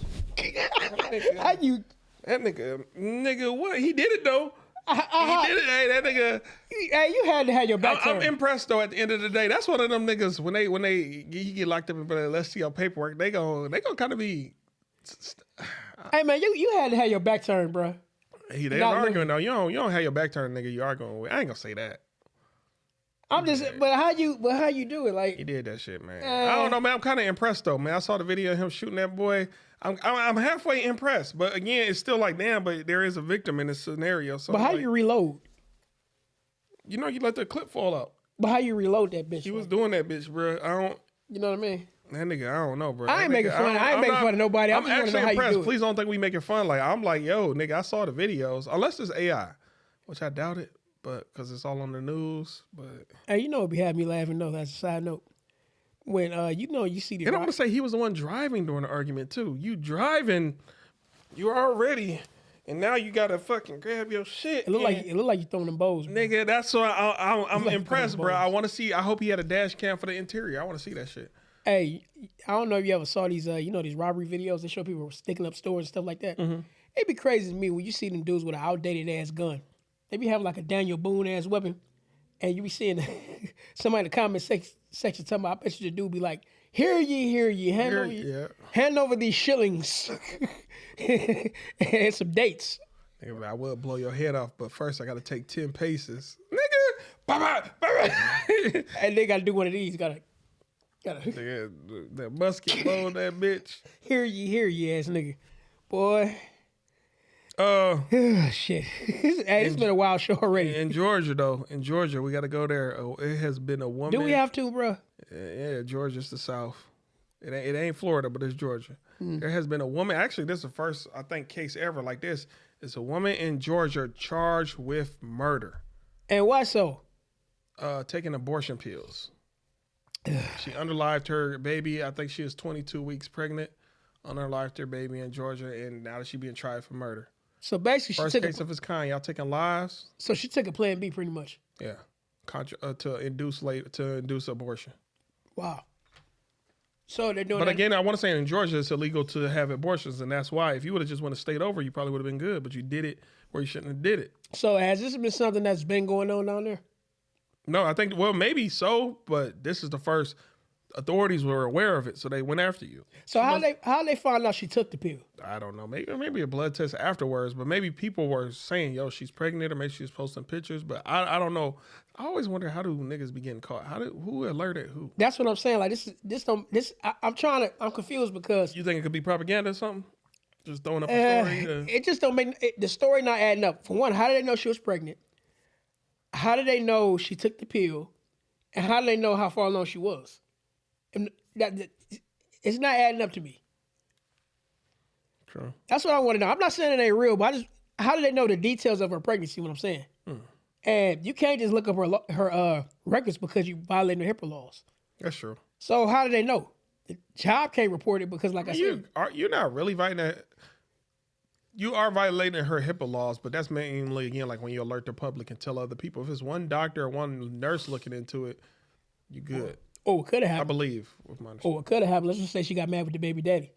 How you? That nigga, what? He did it though. He did it. Hey, that nigga. Hey, you had to have your back I'm turned. impressed though. At the end of the day, that's one of them niggas when he get locked up and let's see your paperwork. They gonna kind of be. Hey man, you had to have your back turned, bro. They arguing though. You don't have your back turned, nigga. You arguing with. I ain't gonna say that. But how you do it? Like he did that shit, man. I don't know, man. I'm kind of impressed though, man. I saw the video of him shooting that boy. I'm halfway impressed, but again, it's still like damn. But there is a victim in this scenario. So, but how like, you reload? You let the clip fall out. But how you reload that bitch? He was doing that bitch, bro. I don't. You know what I mean? That nigga, I don't know, bro. I ain't making fun. I ain't making fun of nobody. I'm just actually know how impressed. you do it. Please don't think we making fun. Like I'm like, yo, nigga, I saw the videos. Unless it's AI, which I doubt it, but because it's all on the news. But hey, you know what be having me laughing though? That's a side note. When you see the. And I'm gonna say he was the one driving during the argument too. You driving, you already, and now you gotta fucking grab your shit. It look like you throwing them bows, bro. Nigga. That's why I'm like impressed, bro. balls. I want to see. I hope he had a dash cam for the interior. I want to see that shit. Hey, I don't know if you ever saw these, these robbery videos. They show people sticking up stores and stuff like that. Mm-hmm. It'd be crazy to me when you see them dudes with an outdated ass gun. They be having like a Daniel Boone ass weapon, and you be seeing somebody in the comment section talking about, I bet you the dude be like, hear ye, hand over these shillings and some dates. Nigga, I will blow your head off, but first I gotta take 10 paces. Nigga, bye. And they gotta do one of these. Gotta Nigga, that musket load, that bitch. hear ye ass nigga. Boy. Shit. Hey, it's been a wild show already. In Georgia, though, we got to go there. It has been a woman. Do we have to, bro? Yeah, Georgia's the South. It ain't Florida, but it's Georgia. There has been a woman. Actually, this is the first, I think, case ever like this. It's a woman in Georgia charged with murder. And why so? Taking abortion pills. She underlived her baby. I think she is 22 weeks pregnant. Underlived her baby in Georgia, and now that she being tried for murder. So basically, First case of its kind. Y'all taking lives? So she took a Plan B, pretty much. Yeah, to induce abortion. Wow. So they're doing. But again, I want to say in Georgia, it's illegal to have abortions, and that's why if you would have just went a state over, you probably would have been good. But you did it where you shouldn't have did it. So has this been something that's been going on down there? No, I think maybe so, but this is the first authorities were aware of it, so they went after you. So how they find out she took the pill? I don't know. Maybe a blood test afterwards, but maybe people were saying, "Yo, she's pregnant," or maybe she was posting pictures. But I don't know. I always wonder, how do niggas be getting caught? Who alerted who? That's what I'm saying. Like I'm confused because You think it could be propaganda or something? Just throwing up a story. it just don't make the story not adding up. For one, how did they know she was pregnant? How did they know she took the pill? And how did they know how far along she was? And it's not adding up to me. True. That's what I want to know. I'm not saying it ain't real, but how do they know the details of her pregnancy? What I'm saying, and you can't just look up her records because you violating the HIPAA laws. That's true. So how do they know? The job can't report it because, like I said, you're not really violating that. You are violating her HIPAA laws, but that's mainly, again, like when you alert the public and tell other people. If it's one doctor or one nurse looking into it, you good. Oh, it could have happened. I believe. With my Oh, it could have happened. Let's just say she got mad with the baby daddy.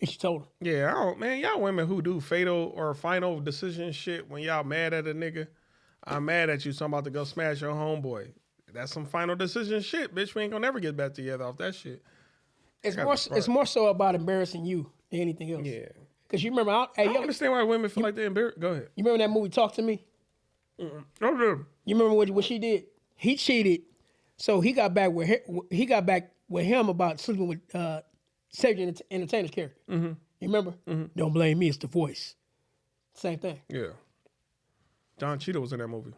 And she told him. Yeah, y'all women who do fatal or final decision shit when y'all mad at a nigga, I'm mad at you, so I'm about to go smash your homeboy. That's some final decision shit, bitch. We ain't gonna never get back together off that shit. It's more so about embarrassing you than anything else. Yeah. Because you remember, I don't understand why women feel like they're embarrassed. Go ahead. You remember that movie, Talk to Me? Okay. You remember what she did? He cheated, so he got back with him about sleeping with Cedric Entertainer's character. Mm-hmm. You remember? Mm-hmm. Don't blame me, it's the voice. Same thing. Yeah. Don Cheadle was in that movie.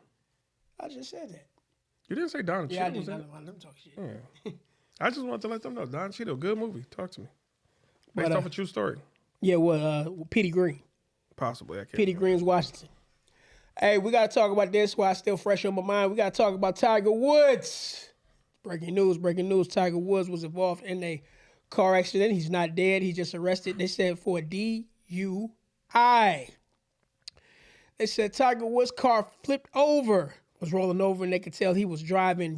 I just said that. You didn't say Don Cheadle was in it? I never talk shit. Yeah. I just wanted to let them know. Don Cheadle, good movie. Talk to me. Based off a true story. Yeah, Petey Green. Possibly. I can't Petey Green's Washington. Hey, we got to talk about this while it's still fresh on my mind. We got to talk about Tiger Woods. Breaking news. Tiger Woods was involved in a car accident. He's not dead. He's just arrested. They said for a DUI. They said Tiger Woods' car flipped over, was rolling over, and they could tell he was driving,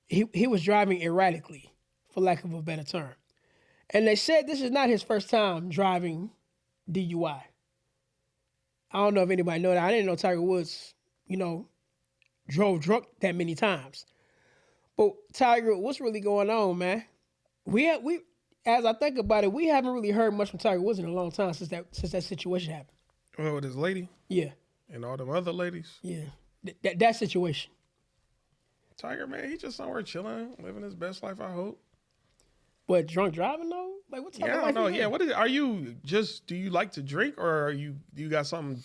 he was driving erratically, for lack of a better term. And they said this is not his first time driving DUI. I don't know if anybody know that. I didn't know Tiger Woods, drove drunk that many times. But Tiger, what's really going on, man? We as I think about it, we haven't really heard much from Tiger Woods in a long time since that situation happened. Well, with his lady? Yeah. And all them other ladies? Yeah. That situation. Tiger, man, he just somewhere chilling, living his best life, I hope. But drunk driving though? Like what type Yeah, of I life? don't know. Yeah, are you do you like to drink or do you got something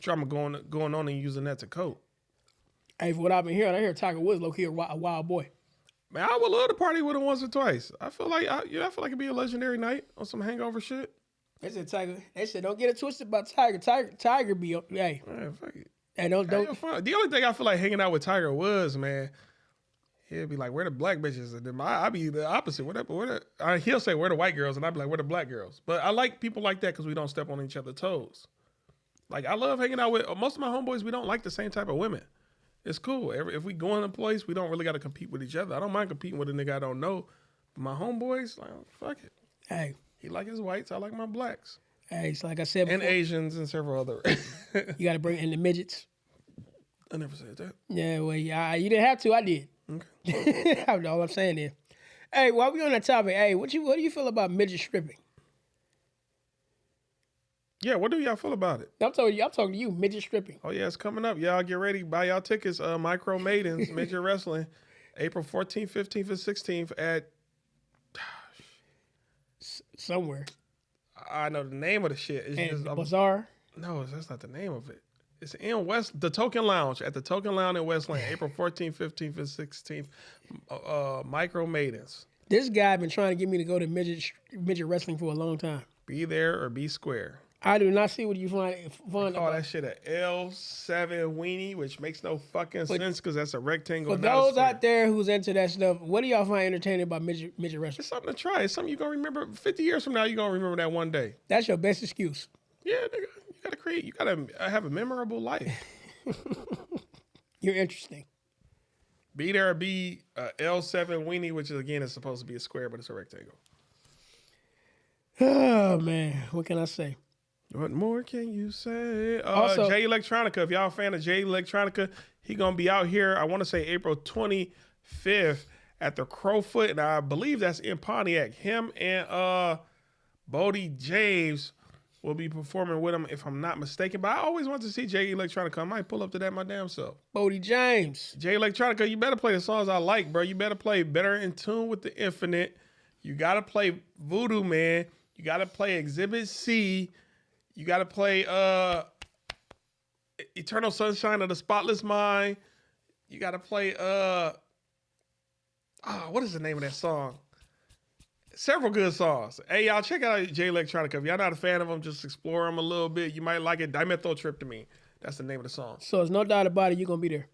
drama going on and using that to cope? Hey, for what I've been hearing, I hear Tiger Woods low-key a wild boy. Man, I would love to party with him once or twice. I feel like it'd be a legendary night on some hangover shit. They said Tiger. They said don't get it twisted about Tiger. Tiger be hey. Man, fuck it. Hey, don't. The only thing I feel like hanging out with Tiger Woods, man, he'll be like, "Where the black bitches?" And then I be the opposite. He'll say, "Where the white girls?" And I'd be like, "Where the black girls?" But I like people like that because we don't step on each other's toes. Like I love hanging out with most of my homeboys. We don't like the same type of women. It's cool. If we go in a place, we don't really got to compete with each other. I don't mind competing with a nigga I don't know. But my homeboys, like, fuck it. Hey, he like his whites. I like my blacks. Hey, so like I said before, and Asians and several other. You got to bring in the midgets. I never said that. Yeah, well, you didn't have to. I did. Okay. All I'm saying is, hey, while we on that topic, hey, what do you feel about midget stripping? Yeah, what do y'all feel about it? I'm talking to you, midget stripping. Oh yeah, it's coming up. Y'all get ready, buy y'all tickets. Micro Maidens, Midget Wrestling, April 14th, 15th, and 16th at somewhere. I know the name of the shit. It's just Bazaar. No, that's not the name of it. It's in the Token Lounge at the Token Lounge in Westland, April 14th, 15th, and 16th. Micro Maidens. This guy been trying to get me to go to midget wrestling for a long time. Be there or be square. I do not see what you find fun. Call that shit a L7 weenie, which makes no fucking sense because that's a rectangle. For those out there who's into that stuff, what do y'all find entertaining about midget wrestling? It's something to try. It's something you're going to remember 50 years from now. You're going to remember that one day. That's your best excuse. Yeah, nigga. You got to have a memorable life. You're interesting. Be there or be L7 weenie, which is supposed to be a square, but it's a rectangle. Oh, man. What can I say? What more can you say? Also, Jay Electronica. If y'all a fan of Jay Electronica, he gonna be out here. I want to say April 25th at the Crowfoot, and I believe that's in Pontiac. Him and Bodie James will be performing with him, if I'm not mistaken. But I always want to see Jay Electronica. I might pull up to that my damn self. Bodie James. Jay Electronica, you better play the songs I like, bro. You better play Better in Tune with the Infinite. You gotta play Voodoo Man. You gotta play Exhibit C. You got to play Eternal Sunshine of the Spotless Mind. You got to play, what is the name of that song? Several good songs. Hey, y'all, check out Jay Electronica. If y'all not a fan of them, just explore them a little bit. You might like it. Dimethyltryptamine. That's the name of the song. So there's no doubt about it, you're going to be there.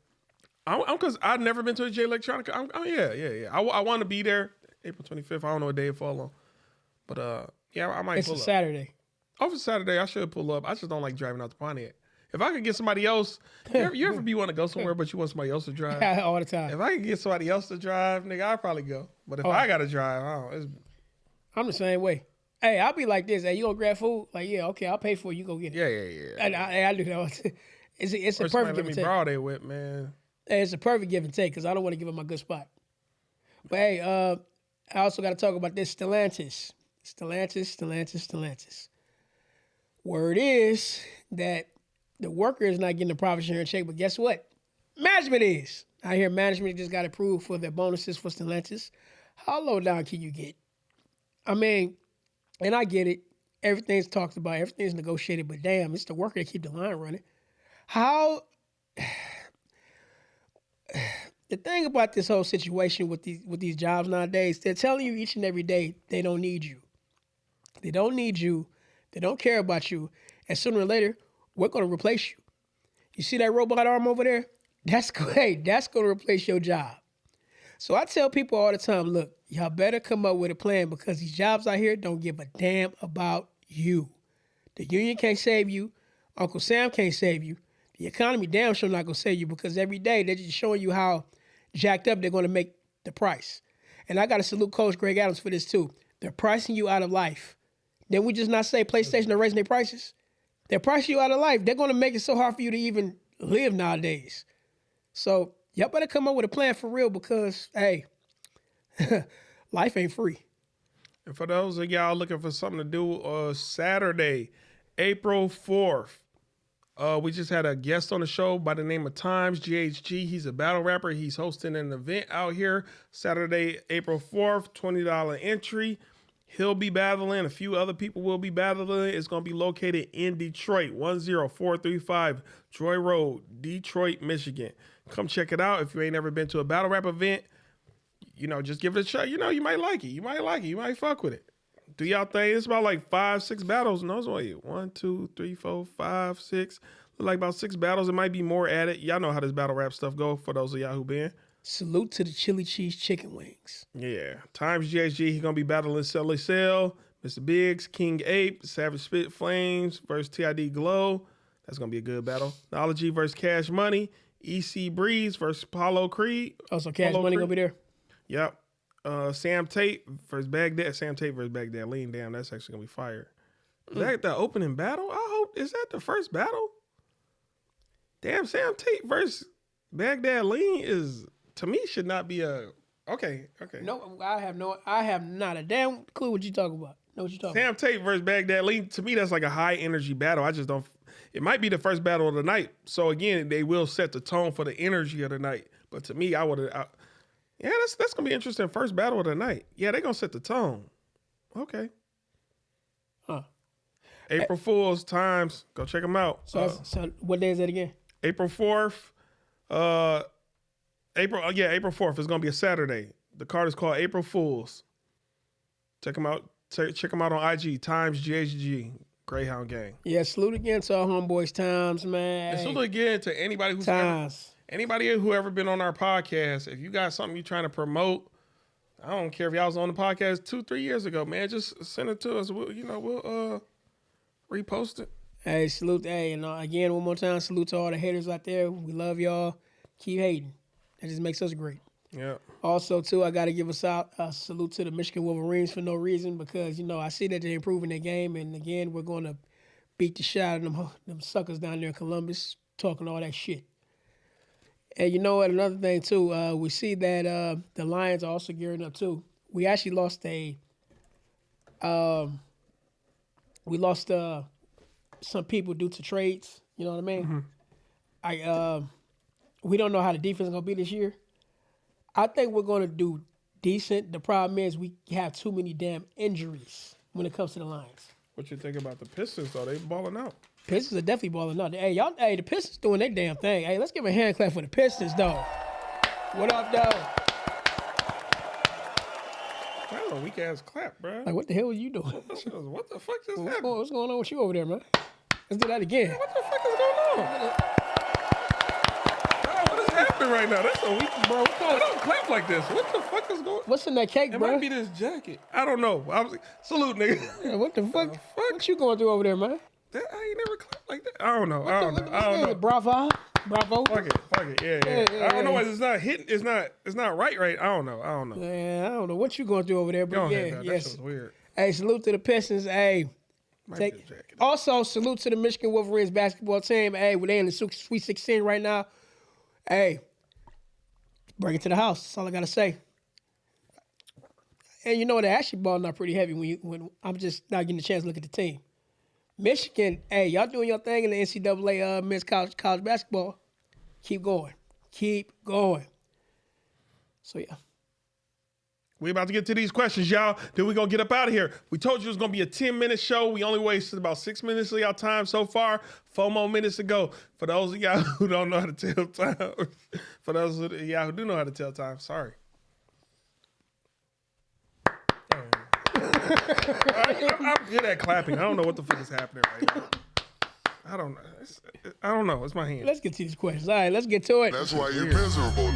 Because I've never been to a Jay Electronica. Yeah. I want to be there April 25th. I don't know what day it fall on. But, I might pull up. It's a Saturday. Over Saturday, I should pull up. I just don't like driving out to Pontiac. If I could get somebody else, you ever be want to go somewhere, but you want somebody else to drive? All the time. If I could get somebody else to drive, nigga, I'd probably go. But if I got to drive, I'm the same way. Hey, I'll be like this. Hey, you gonna grab food? Like, yeah, okay, I'll pay for it. You go get it. Yeah. I do that. It's a perfect give and take. Let me borrow their whip, man. Hey, it's a perfect give and take because I don't want to give them my good spot. But hey, I also got to talk about this Stellantis. Word is that the worker is not getting the profit sharing check, but guess what? Management is. I hear management just got approved for their bonuses for Stellantis. How low down can you get? I mean, and I get it. Everything's talked about. Everything's negotiated. But damn, it's the worker that keep the line running. How... The thing about this whole situation with these jobs nowadays, they're telling you each and every day they don't need you. They don't need you. They don't care about you. And sooner or later, we're going to replace you. You see that robot arm over there? That's great. That's going to replace your job. So I tell people all the time, look, y'all better come up with a plan because these jobs out here don't give a damn about you. The union can't save you. Uncle Sam can't save you. The economy damn sure not going to save you because every day they're just showing you how jacked up they're going to make the price. And I got to salute Coach Greg Adams for this too. They're pricing you out of life. Then we just not say PlayStation are raising their prices? They price you out of life. They're going to make it so hard for you to even live nowadays. So y'all better come up with a plan for real because, hey, life ain't free. And for those of y'all looking for something to do, Saturday, April 4th, we just had a guest on the show by the name of Times GHG. He's a battle rapper. He's hosting an event out here Saturday, April 4th, $20 entry. He'll be battling. A few other people will be battling. It's going to be located in Detroit, 10435 Troy Road, Detroit, Michigan. Come check it out. If you ain't ever been to a battle rap event, just give it a shot. You might like it. You might fuck with it. Do y'all think it's about like 5-6 battles? No, it's only 1, 2, 3, 4, 5, 6. Look like about 6 battles. It might be more added. Y'all know how this battle rap stuff go for those of y'all who been. Salute to the chili cheese chicken wings. Yeah. Times GHG, he's going to be battling Selly Cell, Mr. Biggs, King Ape, Savage Spit Flames versus TID Glow. That's going to be a good battle. Nology versus Cash Money. EC Breeze versus Paulo Creed. Oh, so Cash Money going to be there? Yep. Sam Tate versus Baghdad. Sam Tate versus Baghdad Lean. Damn, that's actually going to be fire. Is that the opening battle? Is that the first battle? Damn, Sam Tate versus Baghdad Lean is... To me, should not be a okay. No, I have not a damn clue what you talking about. Know what you talking Sam about? Tate versus Baghdad Lee. To me, that's like a high energy battle. I just don't. It might be the first battle of the night. So again, they will set the tone for the energy of the night. But to me, I would have. Yeah, that's gonna be interesting. First battle of the night. Yeah, they're gonna set the tone. Okay. Huh. April Fool's Times. Go check them out. So what day is that again? April 4th. April 4th is going to be a Saturday. The card is called April Fools. Check them out. Check them out on IG, Times GHG, Greyhound Gang. Yeah, salute again to our homeboys, Times, man. And salute again to anybody who's ever been on our podcast. If you got something you're trying to promote, I don't care if y'all was on the podcast 2-3 years ago, man. Just send it to us. We'll repost it. Hey, salute. Hey, again, one more time, salute to all the haters out there. We love y'all. Keep hating. That just makes us great. Yeah. Also, too, I got to give a salute to the Michigan Wolverines for no reason because, I see that they're improving their game. And, again, we're going to beat the shit out of them suckers down there in Columbus talking all that shit. And you know what? Another thing, too, we see that the Lions are also gearing up, too. We actually lost some people due to trades. You know what I mean? Mm-hmm. We don't know how the defense is going to be this year. I think we're going to do decent. The problem is we have too many damn injuries when it comes to the Lions. What you think about the Pistons, though? They balling out. Pistons are definitely balling out. Hey, the Pistons doing their damn thing. Hey, let's give a hand clap for the Pistons, though. What up, though? That was a weak-ass clap, bro. Like, what the hell are you doing? What the fuck just happened? What's going on with you over there, man? Let's do that again. What the fuck is going on? Happening right now? That's a weak, bro. I don't clap like this. What the fuck is going? What's in that cake, bro? It might be this jacket. I don't know. Salute, nigga. Yeah, what the fuck? What you going through over there, man? I ain't never clapped like that. I don't know. I don't know. Bravo. Fuck it. Yeah. I don't know why it's not hitting. It's not right. I don't know. Yeah, I don't know what you going through over there, but that shit's weird. Hey, salute to the Pistons. Hey. Also, salute to the Michigan Wolverines basketball team. Hey, they in the Sweet 16 right now. Hey, bring it to the house. That's all I got to say. And you know what? They're actually balling out pretty heavy when I'm just not getting a chance to look at the team. Michigan, hey, y'all doing your thing in the NCAA men's college basketball. Keep going. So, yeah. We about to get to these questions, y'all. Then we going to get up out of here. We told you it was going to be a 10-minute show. We only wasted about 6 minutes of y'all time so far. 4 more minutes to go. For those of y'all who don't know how to tell time. For those of y'all who do know how to tell time, sorry. I'm good at clapping. I don't know what the fuck is happening right now. I don't know. It's my hand. Let's get to these questions. All right, let's get to it. That's why you're miserable.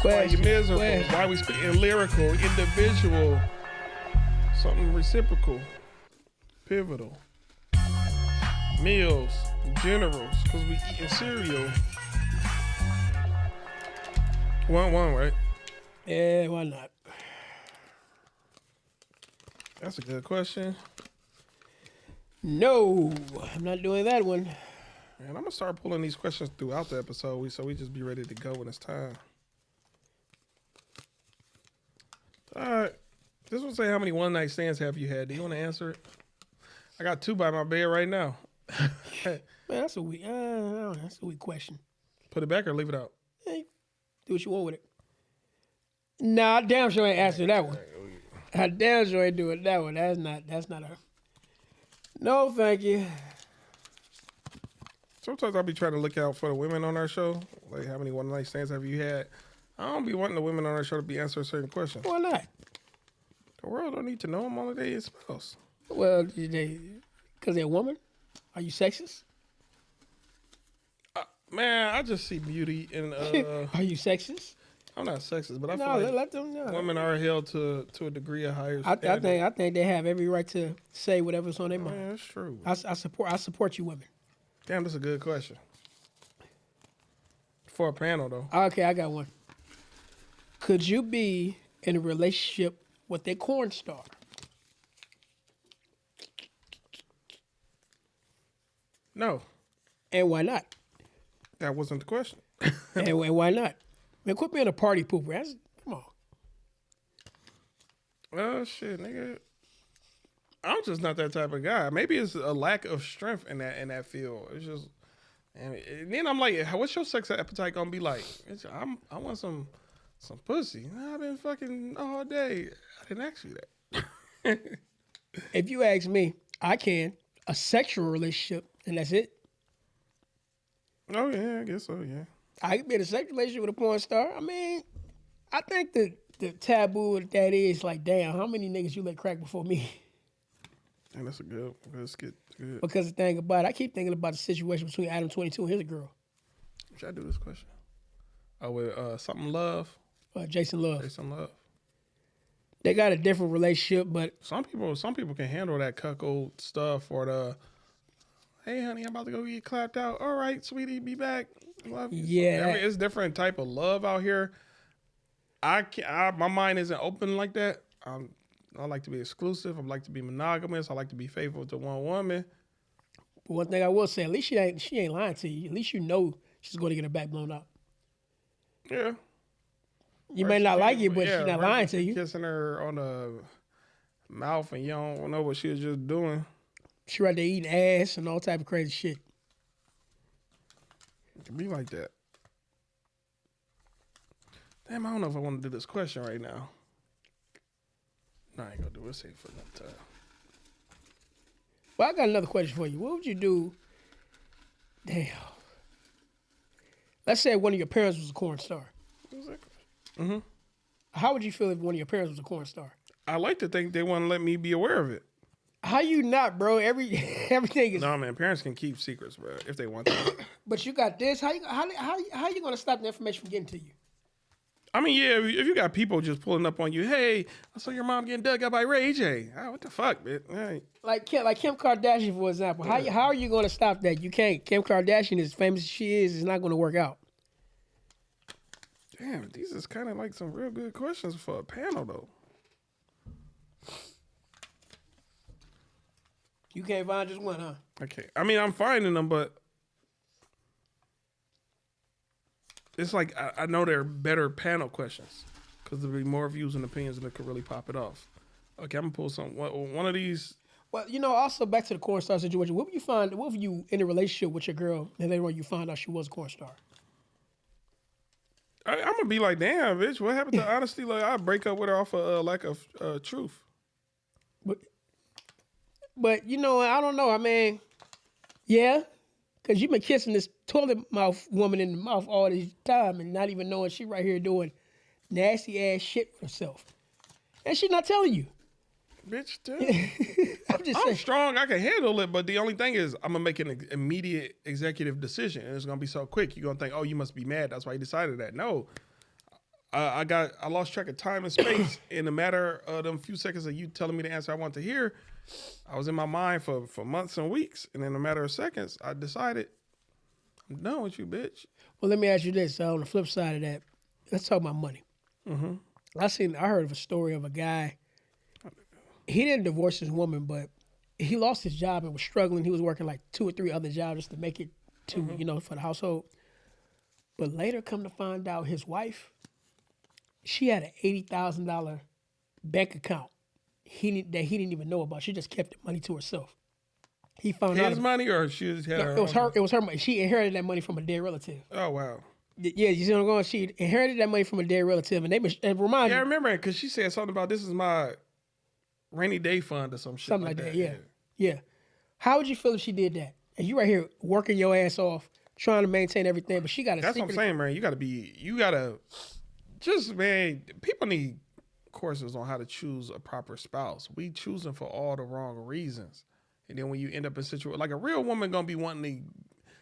Why you're miserable. Why we speaking lyrical, individual, something reciprocal, pivotal, meals, generals, because we eating cereal. 1-1, right? Yeah, why not? That's a good question. No, I'm not doing that one. Man, I'm gonna start pulling these questions throughout the episode, so we just be ready to go when it's time. All right. This will say how many one night stands have you had? Do you want to answer it? I got 2 by my bed right now. Man, that's a weak. That's a weak question. Put it back or leave it out. Hey, do what you want with it. Nah, I damn sure ain't answer that one. I damn sure ain't doing that one. That's not a. No, thank you. Sometimes I'll be trying to look out for the women on our show. Like, how many one night stands have you had? I don't be wanting the women on our show to be answering certain questions. Why not? The world don't need to know them, only they spouse. Well, because they're a woman? Are you sexist? Man, I just see beauty in. Are you sexist? I'm not sexist, but I No, feel like let them know. women are held to a degree of higher standard. I think they have every right to say whatever's on their mind. Man, that's true. I support you, women. Damn, that's a good question. For a panel, though. Okay, I got one. Could you be in a relationship with a corn star? No, And why not? that wasn't the question. And why not? Man, quit being a party pooper. Come on. Oh, shit, nigga. I'm just not that type of guy. Maybe it's a lack of strength in that field. It's just, and then I'm like, what's your sex appetite gonna be like? I want some pussy. I've been fucking all day. I didn't ask you that. If you ask me, I can. A sexual relationship, and that's it. Oh yeah, I guess so. Yeah. I can be in a sexual relationship with a porn star. I mean, I think the taboo of that is like, damn, how many niggas you let crack before me? And that's a good skit. Good. Because the thing about it, I keep thinking about the situation between Adam 22 and his girl, Should I do this question? Oh, with something love. Jason Love. Jason Love. They got a different relationship, but Some people can handle that cuckold stuff or the, hey honey, I'm about to go get clapped out. All right, sweetie, be back. Love you. Yeah. I mean, it's different type of love out here. My mind isn't open like that. I like to be exclusive. I like to be monogamous. I like to be faithful to one woman. one thing I will say, at least she ain't lying to you. At least you know she's going to get her back blown out. Yeah. You may not like it, but she's not lying to you. Kissing her on the mouth and you don't know what she was just doing. She right there eating ass and all type of crazy shit. It can be like that. Damn, I don't know if I want to do this question right now. No, I ain't gonna do it. We'll save it for another time. Well, I got another question for you. What would you do? Damn. Let's say one of your parents was a porn star. Mm-hmm. How would you feel if one of your parents was a porn star? I like to think they want to let me be aware of it. How you not, bro? Everything is. No, man, parents can keep secrets, bro, if they want to. But you got this. How you gonna stop the information from getting to you? I mean, yeah, if you got people just pulling up on you, hey, I saw your mom getting dug out by Ray J. Oh, what the fuck, man? Hey. Like Kim Kardashian, for example. How are you gonna stop that? You can't. Kim Kardashian, as famous as she is not gonna work out. Damn, these is kind of like some real good questions for a panel, though. You can't find just one, huh? Okay. I mean, I'm finding them, but it's like I know they're better panel questions because there'll be more views and opinions and it could really pop it off. Okay, I'm gonna pull some one of these. Well, also back to the corn star situation. What if you in a relationship with your girl and later on you find out she was a corn star? I'm gonna be like, damn, bitch, what happened to honesty? Like, I break up with her off of lack of truth. But I don't know. I mean, yeah, because you've been kissing this toilet mouth woman in the mouth all this time and not even knowing she right here doing nasty ass shit for herself, and she's not telling you. Bitch, too. I'm I'm strong. I can handle it, but the only thing is, I'm gonna make an immediate executive decision, and it's gonna be so quick. You're gonna think, oh, you must be mad. That's why you decided that. No, I lost track of time and space in a matter of them few seconds of you telling me the answer I want to hear. I was in my mind for months and weeks, and in a matter of seconds, I decided I'm done with you, bitch. Well, let me ask you this. On the flip side of that, let's talk about money. Mm-hmm. I heard of a story of a guy. He didn't divorce his woman, but he lost his job and was struggling. He was working like 2 or 3 other jobs just to make it to, for the household. But later come to find out his wife, she had an $80,000 bank account that he didn't even know about. She just kept the money to herself. He found out his money, or she just had her. It was her. It was her money. She inherited that money from a dead relative. Oh wow. Yeah, you see what I'm going? She inherited that money from a dead relative, and they been remind Yeah, I you remember it because she said something about this is my rainy day fund or some shit something like that. Yeah. How would you feel if she did that? And you right here working your ass off, trying to maintain everything, but she got a That's secret. what I'm saying, man. Man, people need courses on how to choose a proper spouse. We choose them for all the wrong reasons. And then when you end up in a situation, like a real woman gonna be wanting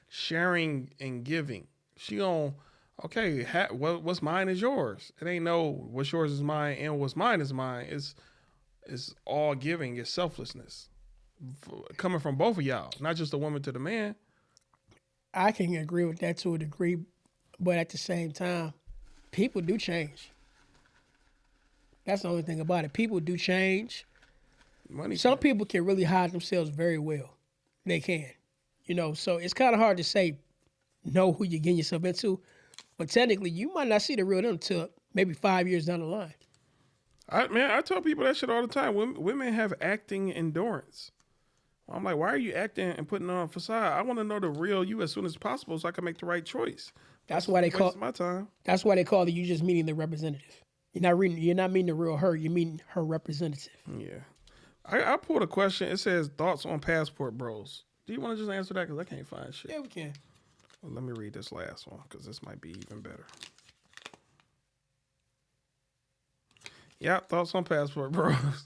sharing and giving. She gonna, okay, what's mine is yours. It ain't no what's yours is mine and what's mine is mine. It's all giving. It's selflessness. Coming from both of y'all, not just the woman to the man. I can agree with that to a degree, but at the same time, people do change. That's the only thing about it. People do change. Some people can really hide themselves very well. They can. So it's kind of hard to say know who you're getting yourself into. But technically, you might not see the real them until maybe 5 years down the line. I tell people that shit all the time. Women have acting endurance. I'm like, why are you acting and putting on a facade? I want to know the real you as soon as possible so I can make the right choice. That's why they call my time. That's why they call it you just meeting the representative. You're not meeting the real her. You're meeting her representative. Yeah. I pulled a question. It says thoughts on passport bros. Do you want to just answer that? Because I can't find shit. Yeah, we can. Well, let me read this last one because this might be even better. Yeah, thoughts on passport bros.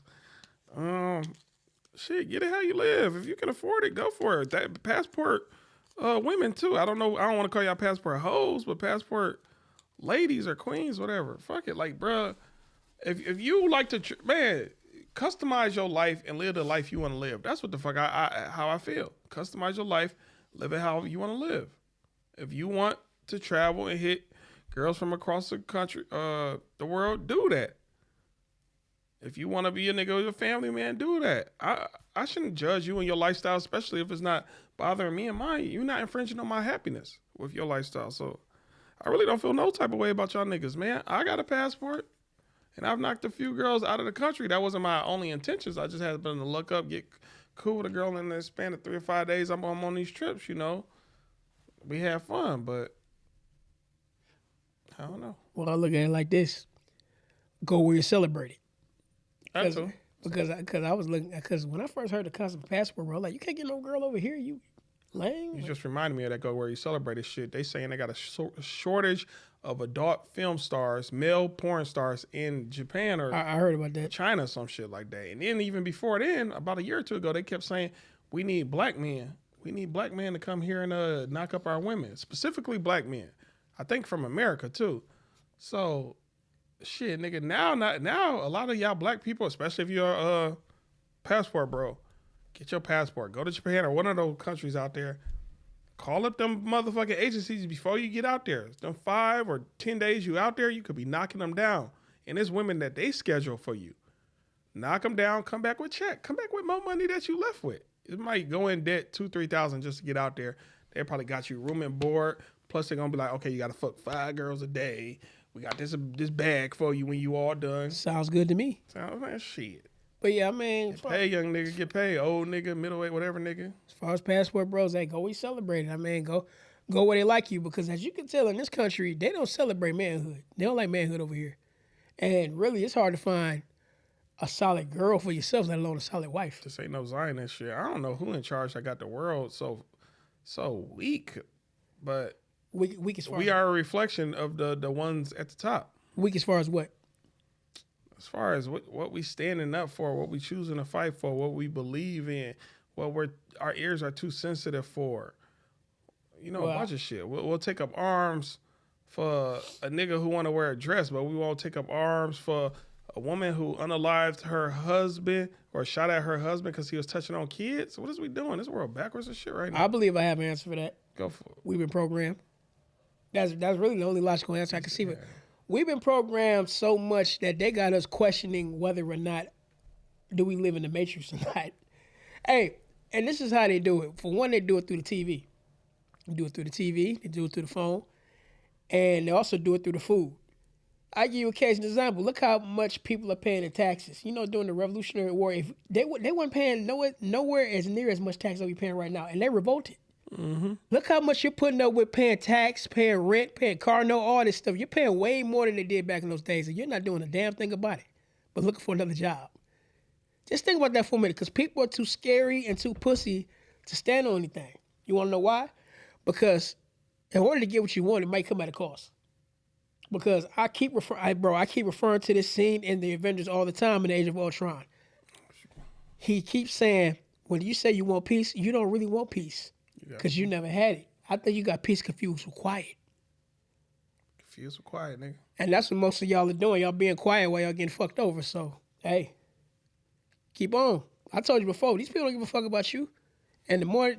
Shit, get it how you live. If you can afford it, go for it. That passport women too. I don't know. I don't want to call y'all passport hoes, but passport ladies or queens, whatever. Fuck it. Like, bruh, if you like to, man, customize your life and live the life you want to live. That's what the fuck how I feel. Customize your life, live it how you want to live. If you want to travel and hit girls from across the country, the world, do that. If you want to be a nigga with your family, man, do that. I shouldn't judge you and your lifestyle, especially if it's not bothering me and mine. You're not infringing on my happiness with your lifestyle. So I really don't feel no type of way about y'all niggas, man. I got a passport, and I've knocked a few girls out of the country. That wasn't my only intentions. I just had been to look up, get cool with a girl in the span of 3 or 5 days. I'm on these trips, We have fun, but I don't know. Well, I look at it like this: go where you celebrate it. Because I was looking, because when I first heard the concept of passport, bro, like, you can't get no girl over here, you lame. You just reminded me of that go where you celebrate this shit. They saying they got a shortage of adult film stars, male porn stars in Japan or I heard about that. China, some shit like that. And then even before then, about a year or two ago, they kept saying, we need black men. We need black men to come here and knock up our women, specifically black men. I think from America too. So shit, nigga, now a lot of y'all black people, especially if you're a passport bro, get your passport. Go to Japan or one of those countries out there. Call up them motherfucking agencies before you get out there. Them 5 or 10 days you out there, you could be knocking them down. And there's women that they schedule for you. Knock them down, come back with check. Come back with more money that you left with. It might go in debt $2,000-$3,000 just to get out there. They probably got you room and board. Plus they're gonna be like, okay, you gotta fuck 5 girls a day. We got this bag for you when you all done. Sounds good to me. Sounds like shit. But yeah, I mean, get paid, young nigga, get paid. Old nigga, middleweight, whatever nigga. As far as passport bros, go we celebrate it. I mean, go where they like you, because as you can tell in this country, they don't celebrate manhood. They don't like manhood over here. And really, it's hard to find a solid girl for yourself, let alone a solid wife. This ain't no Zionist shit. I don't know who in charge that got the world so weak, but weak as far we are a reflection of the ones at the top. Weak as far as what? As far as what we standing up for, what we choosing to fight for, what we believe in, what our ears are too sensitive for. A bunch of shit. We'll take up arms for a nigga who want to wear a dress, but we won't take up arms for a woman who unalived her husband or shot at her husband because he was touching on kids. What is we doing? This world backwards as shit right now. I believe I have an answer for that. Go for it. We've been programmed. That's really the only logical answer I can see. But we've been programmed so much that they got us questioning whether or not do we live in the Matrix or not. Hey, and this is how they do it. For one, they do it through the TV. They do it through the TV. They do it through the phone. And they also do it through the food. I give you a case example. Look how much people are paying in taxes. You know, during the Revolutionary War, if they weren't paying nowhere as near as much tax as we paying right now, and they revolted. Mm-hmm. Look how much you're putting up with paying tax, paying rent, paying car note, all this stuff. You're paying way more than they did back in those days, and you're not doing a damn thing about it, but looking for another job. Just think about that for a minute, because people are too scary and too pussy to stand on anything. You want to know why? Because in order to get what you want, it might come at a cost. Because I keep referring to this scene in the Avengers all the time in the Age of Ultron. He keeps saying, when you say you want peace, you don't really want peace. Because you never had it. I think you got peace confused with quiet. Confused with quiet, nigga. And that's what most of y'all are doing. Y'all being quiet while y'all getting fucked over. So, hey, keep on. I told you before, these people don't give a fuck about you. And the more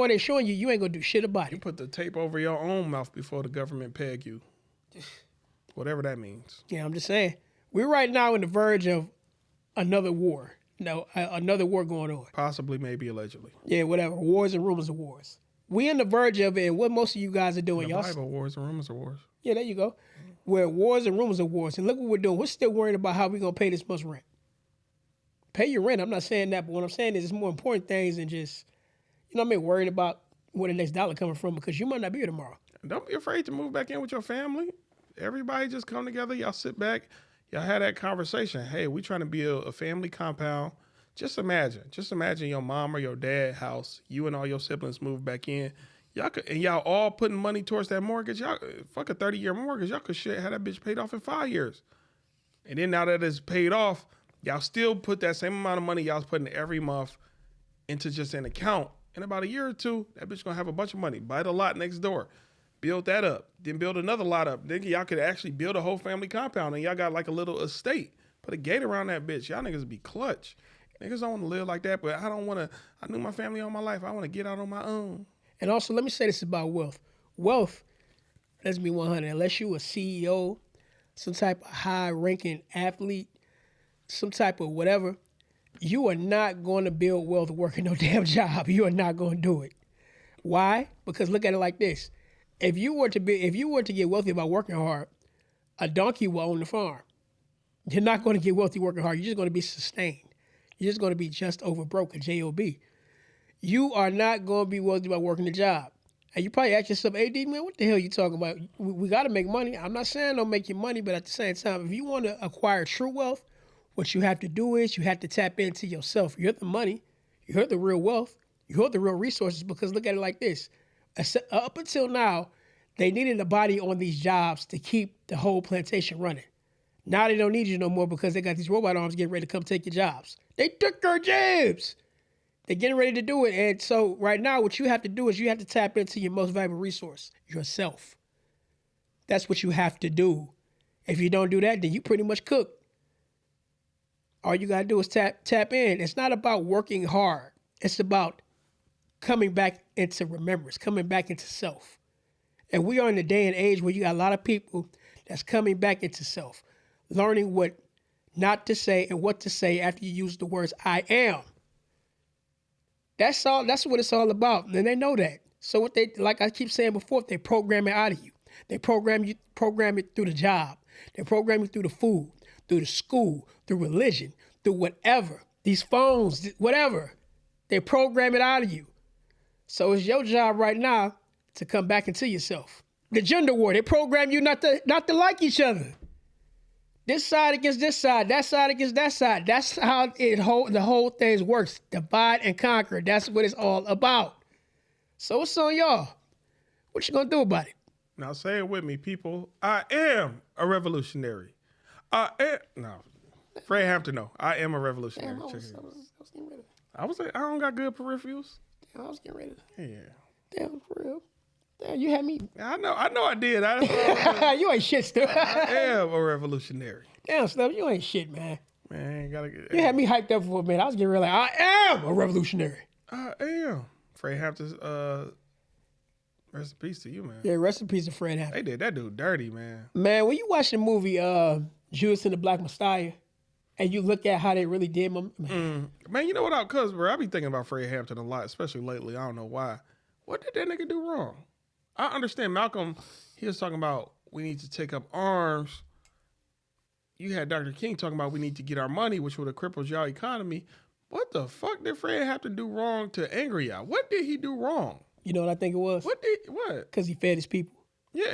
they showing you, you ain't gonna do shit about it. You put the tape over your own mouth before the government peg you. Whatever that means. Yeah, I'm just saying. We're right now on the verge of another war. Another war going on. Possibly, maybe, allegedly. Yeah, whatever. Wars and rumors of wars. We on the verge of it, and what most of you guys are doing. In the Bible, wars and rumors of wars. Yeah, there you go. We're wars and rumors of wars. And look what we're doing. We're still worrying about how we're going to pay this much rent. Pay your rent. I'm not saying that, but what I'm saying is it's more important things than just, you know what I mean, worrying about where the next dollar coming from, because you might not be here tomorrow. Don't be afraid to move back in with your family. Everybody just come together. Y'all sit back. Y'all have that conversation. Hey, we trying to build a family compound. Just imagine your mom or your dad house. You and all your siblings move back in. Y'all all putting money towards that mortgage. Y'all fuck a 30-year mortgage. Y'all could have that bitch paid off in 5 years. And then now that it's paid off, y'all still put that same amount of money y'all was putting every month into just an account. In about a year or two, that bitch gonna have a bunch of money. Buy the lot next door. Build that up. Then build another lot up. Then y'all could actually build a whole family compound, and y'all got like a little estate. Put a gate around that bitch. Y'all niggas be clutch. Niggas don't want to live like that, but I don't want to. I knew my family all my life. I want to get out on my own. And also, let me say this about wealth. Wealth, let's be 100, unless you a CEO, some type of high-ranking athlete, some type of whatever, you are not going to build wealth working no damn job. You are not going to do it. Why? Because look at it like this. If you were to get wealthy by working hard, a donkey will own the farm. You're not going to get wealthy working hard. You're just going to be sustained. You're just going to be just over broke, a J-O-B. You are not going to be wealthy by working the job. And you probably ask yourself, AD, man, what the hell are you talking about? We got to make money. I'm not saying don't make your money, but at the same time, if you want to acquire true wealth, what you have to do is you have to tap into yourself. You heard the money. You heard the real wealth. You heard the real resources, because look at it like this. Up until now, they needed a body on these jobs to keep the whole plantation running. Now they don't need you no more because they got these robot arms getting ready to come take your jobs. They took our jobs. They're getting ready to do it. And so right now what you have to do is you have to tap into your most valuable resource, yourself. That's what you have to do. If you don't do that, then you pretty much cook. All you got to do is tap in. It's not about working hard. It's about coming back into remembrance, coming back into self. And we are in a day and age where you got a lot of people that's coming back into self, learning what not to say and what to say after you use the words I am. That's all. That's what it's all about. And they know that. So what they, like I keep saying before, they program it out of you. They program it through the job. They program you through the food, through the school, through religion, through whatever. These phones, whatever. They program it out of you. So it's your job right now to come back into yourself. The gender war, they program you not to like each other. This side against this side, that side against that side. That's how the whole thing works. Divide and conquer. That's what it's all about. So it's on y'all. What you gonna do about it? Now say it with me, people. I am a revolutionary. I am a revolutionary. Damn, I was getting ready. I don't got good peripherals. Damn, I was getting ready. Yeah. Damn, for real. Damn, you had me. I know I did. You ain't shit, Stuff. I am a revolutionary. Damn, Stuff, you ain't shit, man. Man, gotta get. You had me hyped up for a minute. I was getting real like, I am a revolutionary. I am. Fred Hampton's, rest in peace to you, man. Yeah, rest in peace to Fred Hampton. They did that dude dirty, man. Man, when you watch the movie Judas and the Black Messiah, and you look at how they really did, man. Man, you know what? Cause bro, I be thinking about Fred Hampton a lot, especially lately. I don't know why. What did that nigga do wrong? I understand Malcolm. He was talking about we need to take up arms. You had Dr. King talking about we need to get our money, which would have crippled y'all economy. What the fuck did Fred Hampton do wrong to anger y'all? What did he do wrong? You know what I think it was? What? Because he fed his people. Yeah,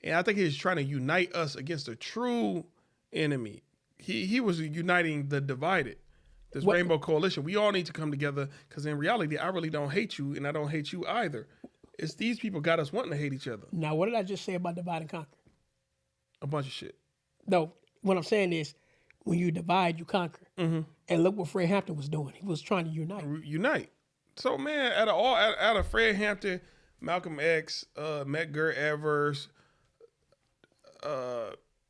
and I think he's trying to unite us against a true enemy. He was uniting the divided. This rainbow coalition. We all need to come together because in reality, I really don't hate you and I don't hate you either. It's these people got us wanting to hate each other. Now, what did I just say about divide and conquer? A bunch of shit. No, what I'm saying is when you divide, you conquer. Mm-hmm. And look what Fred Hampton was doing. He was trying to unite. So, man, out of Fred Hampton, Malcolm X, Medgar Evers,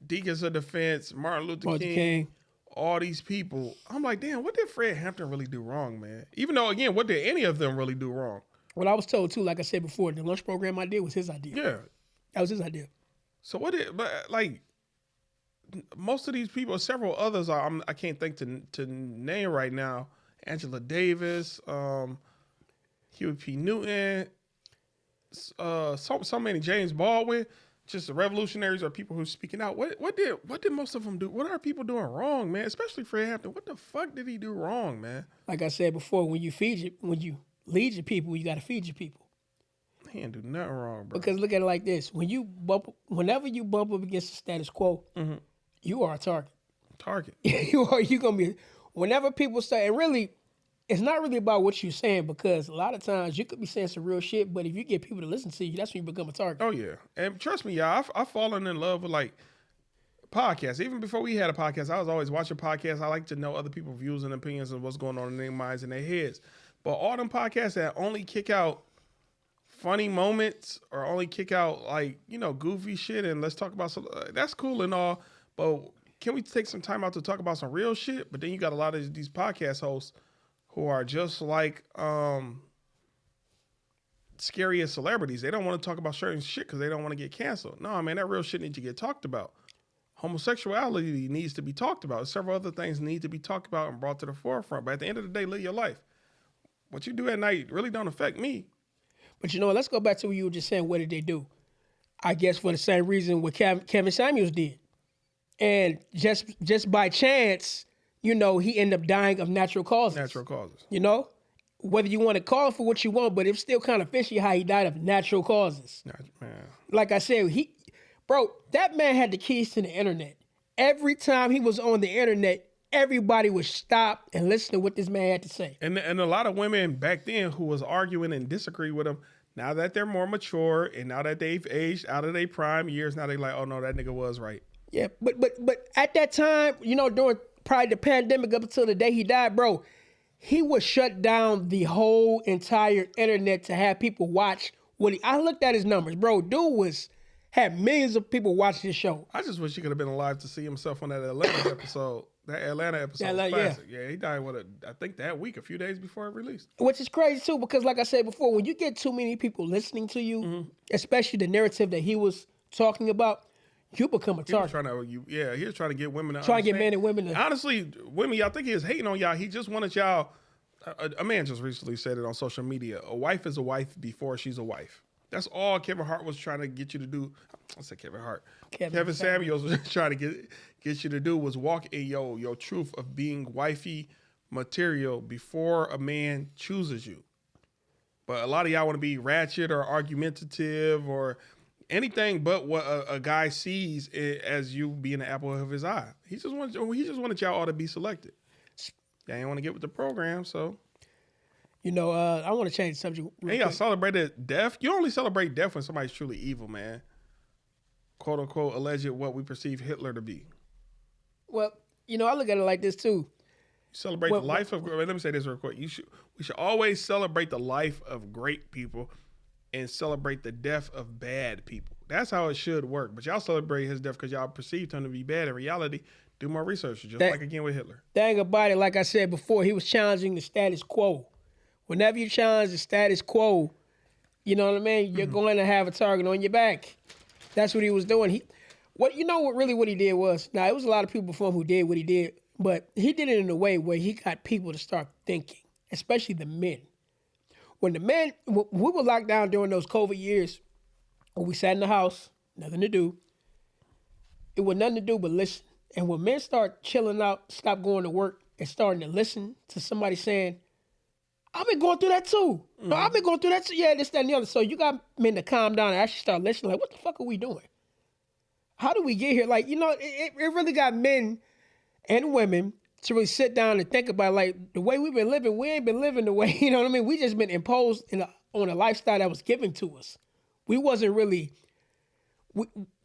Deacons of Defense, Martin Luther King, all these people, I'm like, damn, what did Fred Hampton really do wrong, man? Even though, again, what did any of them really do wrong? Well, I was told, too, like I said before, the lunch program I did was his idea. Yeah. That was his idea. So most of these people, several others I can't think to name right now. Angela Davis, Huey P. Newton, so many, James Baldwin, just the revolutionaries or people who are speaking out. What did most of them do? What are people doing wrong, man? Especially Fred Hampton. What the fuck did he do wrong, man? Like I said before, when you lead your people, you got to feed your people. He didn't do nothing wrong, bro. Because look at it like this: whenever you bump up against the status quo, you are a target. You gonna be. Whenever people say, and really, it's not really about what you're saying, because a lot of times you could be saying some real shit, but if you get people to listen to you, that's when you become a target. Oh yeah, and trust me, y'all, I've fallen in love with like podcasts. Even before we had a podcast, I was always watching podcasts. I like to know other people's views and opinions and what's going on in their minds and their heads. But all them podcasts that only kick out funny moments or only kick out like, goofy shit and let's talk about some, that's cool and all, but can we take some time out to talk about some real shit? But then you got a lot of these podcast hosts who are just like scary as celebrities. They don't want to talk about certain shit because they don't want to get canceled. No, man, that real shit needs to get talked about. Homosexuality needs to be talked about. Several other things need to be talked about and brought to the forefront. But at the end of the day, live your life. What you do at night really don't affect me. But let's go back to what you were just saying. What did they do? I guess for the same reason what Kevin Samuels did. And just by chance, he ended up dying of natural causes. Whether you want to call it for what you want, but it's still kind of fishy how he died of natural causes. Man. Like I said, that man had the keys to the internet. Every time he was on the internet, everybody would stop and listen to what this man had to say. And a lot of women back then who was arguing and disagree with him, now that they're more mature and now that they've aged out of their prime years, now they like, oh no, that nigga was right. Yeah, but at that time, during probably the pandemic up until the day he died, bro, he would shut down the whole entire internet to have people watch I looked at his numbers, bro. Dude had millions of people watching his show. I just wish he could have been alive to see himself on that Atlanta episode. That Atlanta episode was classic. Yeah, he died I think that week, a few days before it released. Which is crazy too, because like I said before, when you get too many people listening to you, especially the narrative that he was talking about, you become a target. He was trying to get women to try to get men and women to. Honestly, women, y'all think he was hating on y'all. He just wanted y'all. A man just recently said it on social media. A wife is a wife before she's a wife. That's all Kevin Hart was trying to get you to do. I said Kevin Hart. Kevin Samuels was trying to get you to do was walk in your truth of being wifey material before a man chooses you. But a lot of y'all want to be ratchet or argumentative or anything but what a guy sees as you being the apple of his eye. He just wanted y'all all to be selected. Y'all ain't want to get with the program, so. I want to change the subject. And y'all celebrated death. You only celebrate death when somebody's truly evil, man. Quote unquote, alleged what we perceive Hitler to be. Well, I look at it like this too. You celebrate the life of. Let me say this real quick. We should always celebrate the life of great people, and celebrate the death of bad people. That's how it should work. But y'all celebrate his death because y'all perceived him to be bad. In reality, do more research. Like again with Hitler. Thing about it, like I said before, he was challenging the status quo. Whenever you challenge the status quo, you know what I mean? You're going to have a target on your back. That's what he was doing. What he did was, now it was a lot of people before him who did what he did, But he did it in a way where he got people to start thinking, especially the men. When we were locked down during those COVID years, when we sat in the house, nothing to do. It was nothing to do but listen. And when men start chilling out, stop going to work, and starting to listen to somebody saying, I've been going through that too. No, I've been going through that too. Yeah, this, that, and the other. So you got men to calm down and actually start listening. Like, what the fuck are we doing? How do we get here? Like, it really got men and women to really sit down and think about, like, the way we've been living, we ain't been living the way, you know what I mean? We just been imposed on a lifestyle that was given to us. We wasn't really,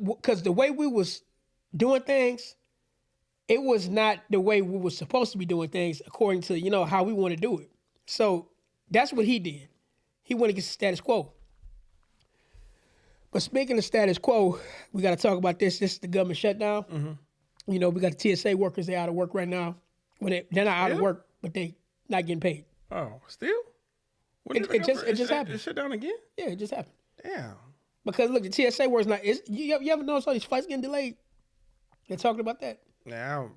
because the way we was doing things, it was not the way we were supposed to be doing things according to, how we want to do it. So that's what he did. He went against the status quo. But speaking of status quo, we got to talk about this. This is the government shutdown. Mm-hmm. We got the TSA workers. They're out of work right now. Well, they're not out of work, but they not getting paid. Oh, still? It just happened. It shut down again? Yeah, it just happened. Damn. Because look, the TSA workers not. You ever notice all these flights getting delayed? They're talking about that. Now.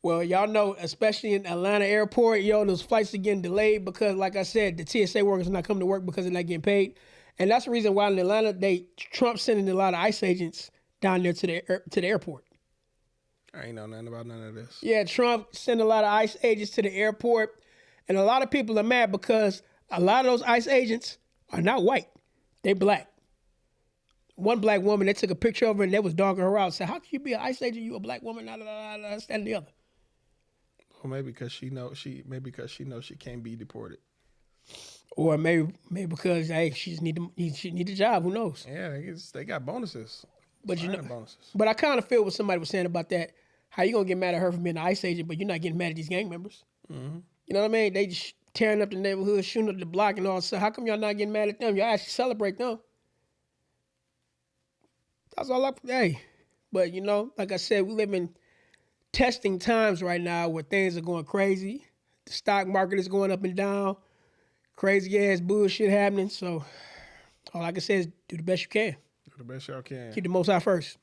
Well, y'all know, especially in Atlanta airport, those flights are getting delayed because, like I said, the TSA workers are not coming to work because they're not getting paid. And that's the reason why in Atlanta, Trump sending a lot of ICE agents down there to the airport. I ain't know nothing about none of this. Yeah, Trump sent a lot of ICE agents to the airport. And a lot of people are mad because a lot of those ICE agents are not white. They black. One black woman, they took a picture of her and they was dogging her out. Said, how can you be an ICE agent? You a black woman? That and the other. Well, maybe because she knows she can't be deported. Or maybe because she need a job. Who knows? Yeah, they got bonuses. But bonuses. But I kind of feel what somebody was saying about that. How you gonna get mad at her for being an ICE agent, but you're not getting mad at these gang members? Mm-hmm. You know what I mean? They just tearing up the neighborhood, shooting up the block, and all. So how come y'all not getting mad at them? Y'all actually celebrate them. That's all Hey, but like I said, we live in testing times right now where things are going crazy. The stock market is going up and down. Crazy ass bullshit happening. So all I can say is do the best you can. Do the best y'all can. Keep the Most High first.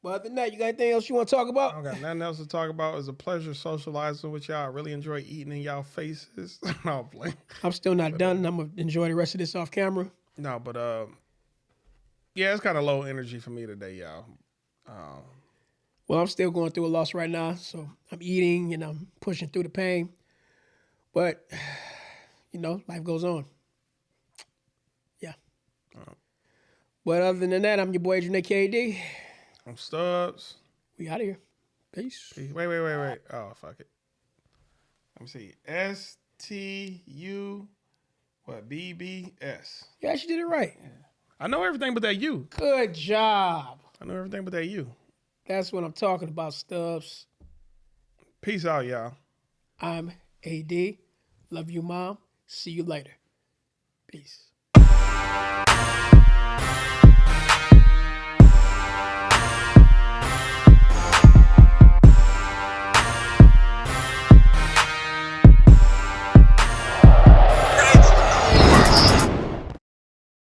But other than that, you got anything else you want to talk about? I don't got nothing else to talk about. It's a pleasure socializing with y'all. I really enjoy eating in y'all faces. No, I'm still not done. I'm going to enjoy the rest of this off camera. No, but yeah, it's kind of low energy for me today, y'all. Well, I'm still going through a loss right now, so I'm eating and I'm pushing through the pain. But, life goes on. Yeah. But other than that, I'm your boy, Janae KD. I'm Stubbs. We out of here. Peace. Wait. Oh, fuck it. Let me see. STU, BBS. Yeah, she did it right. Yeah. I know everything but that U. Good job. I know everything but that U. That's what I'm talking about, Stubbs. Peace out, y'all. I'm AD. Love you, Mom. See you later. Peace.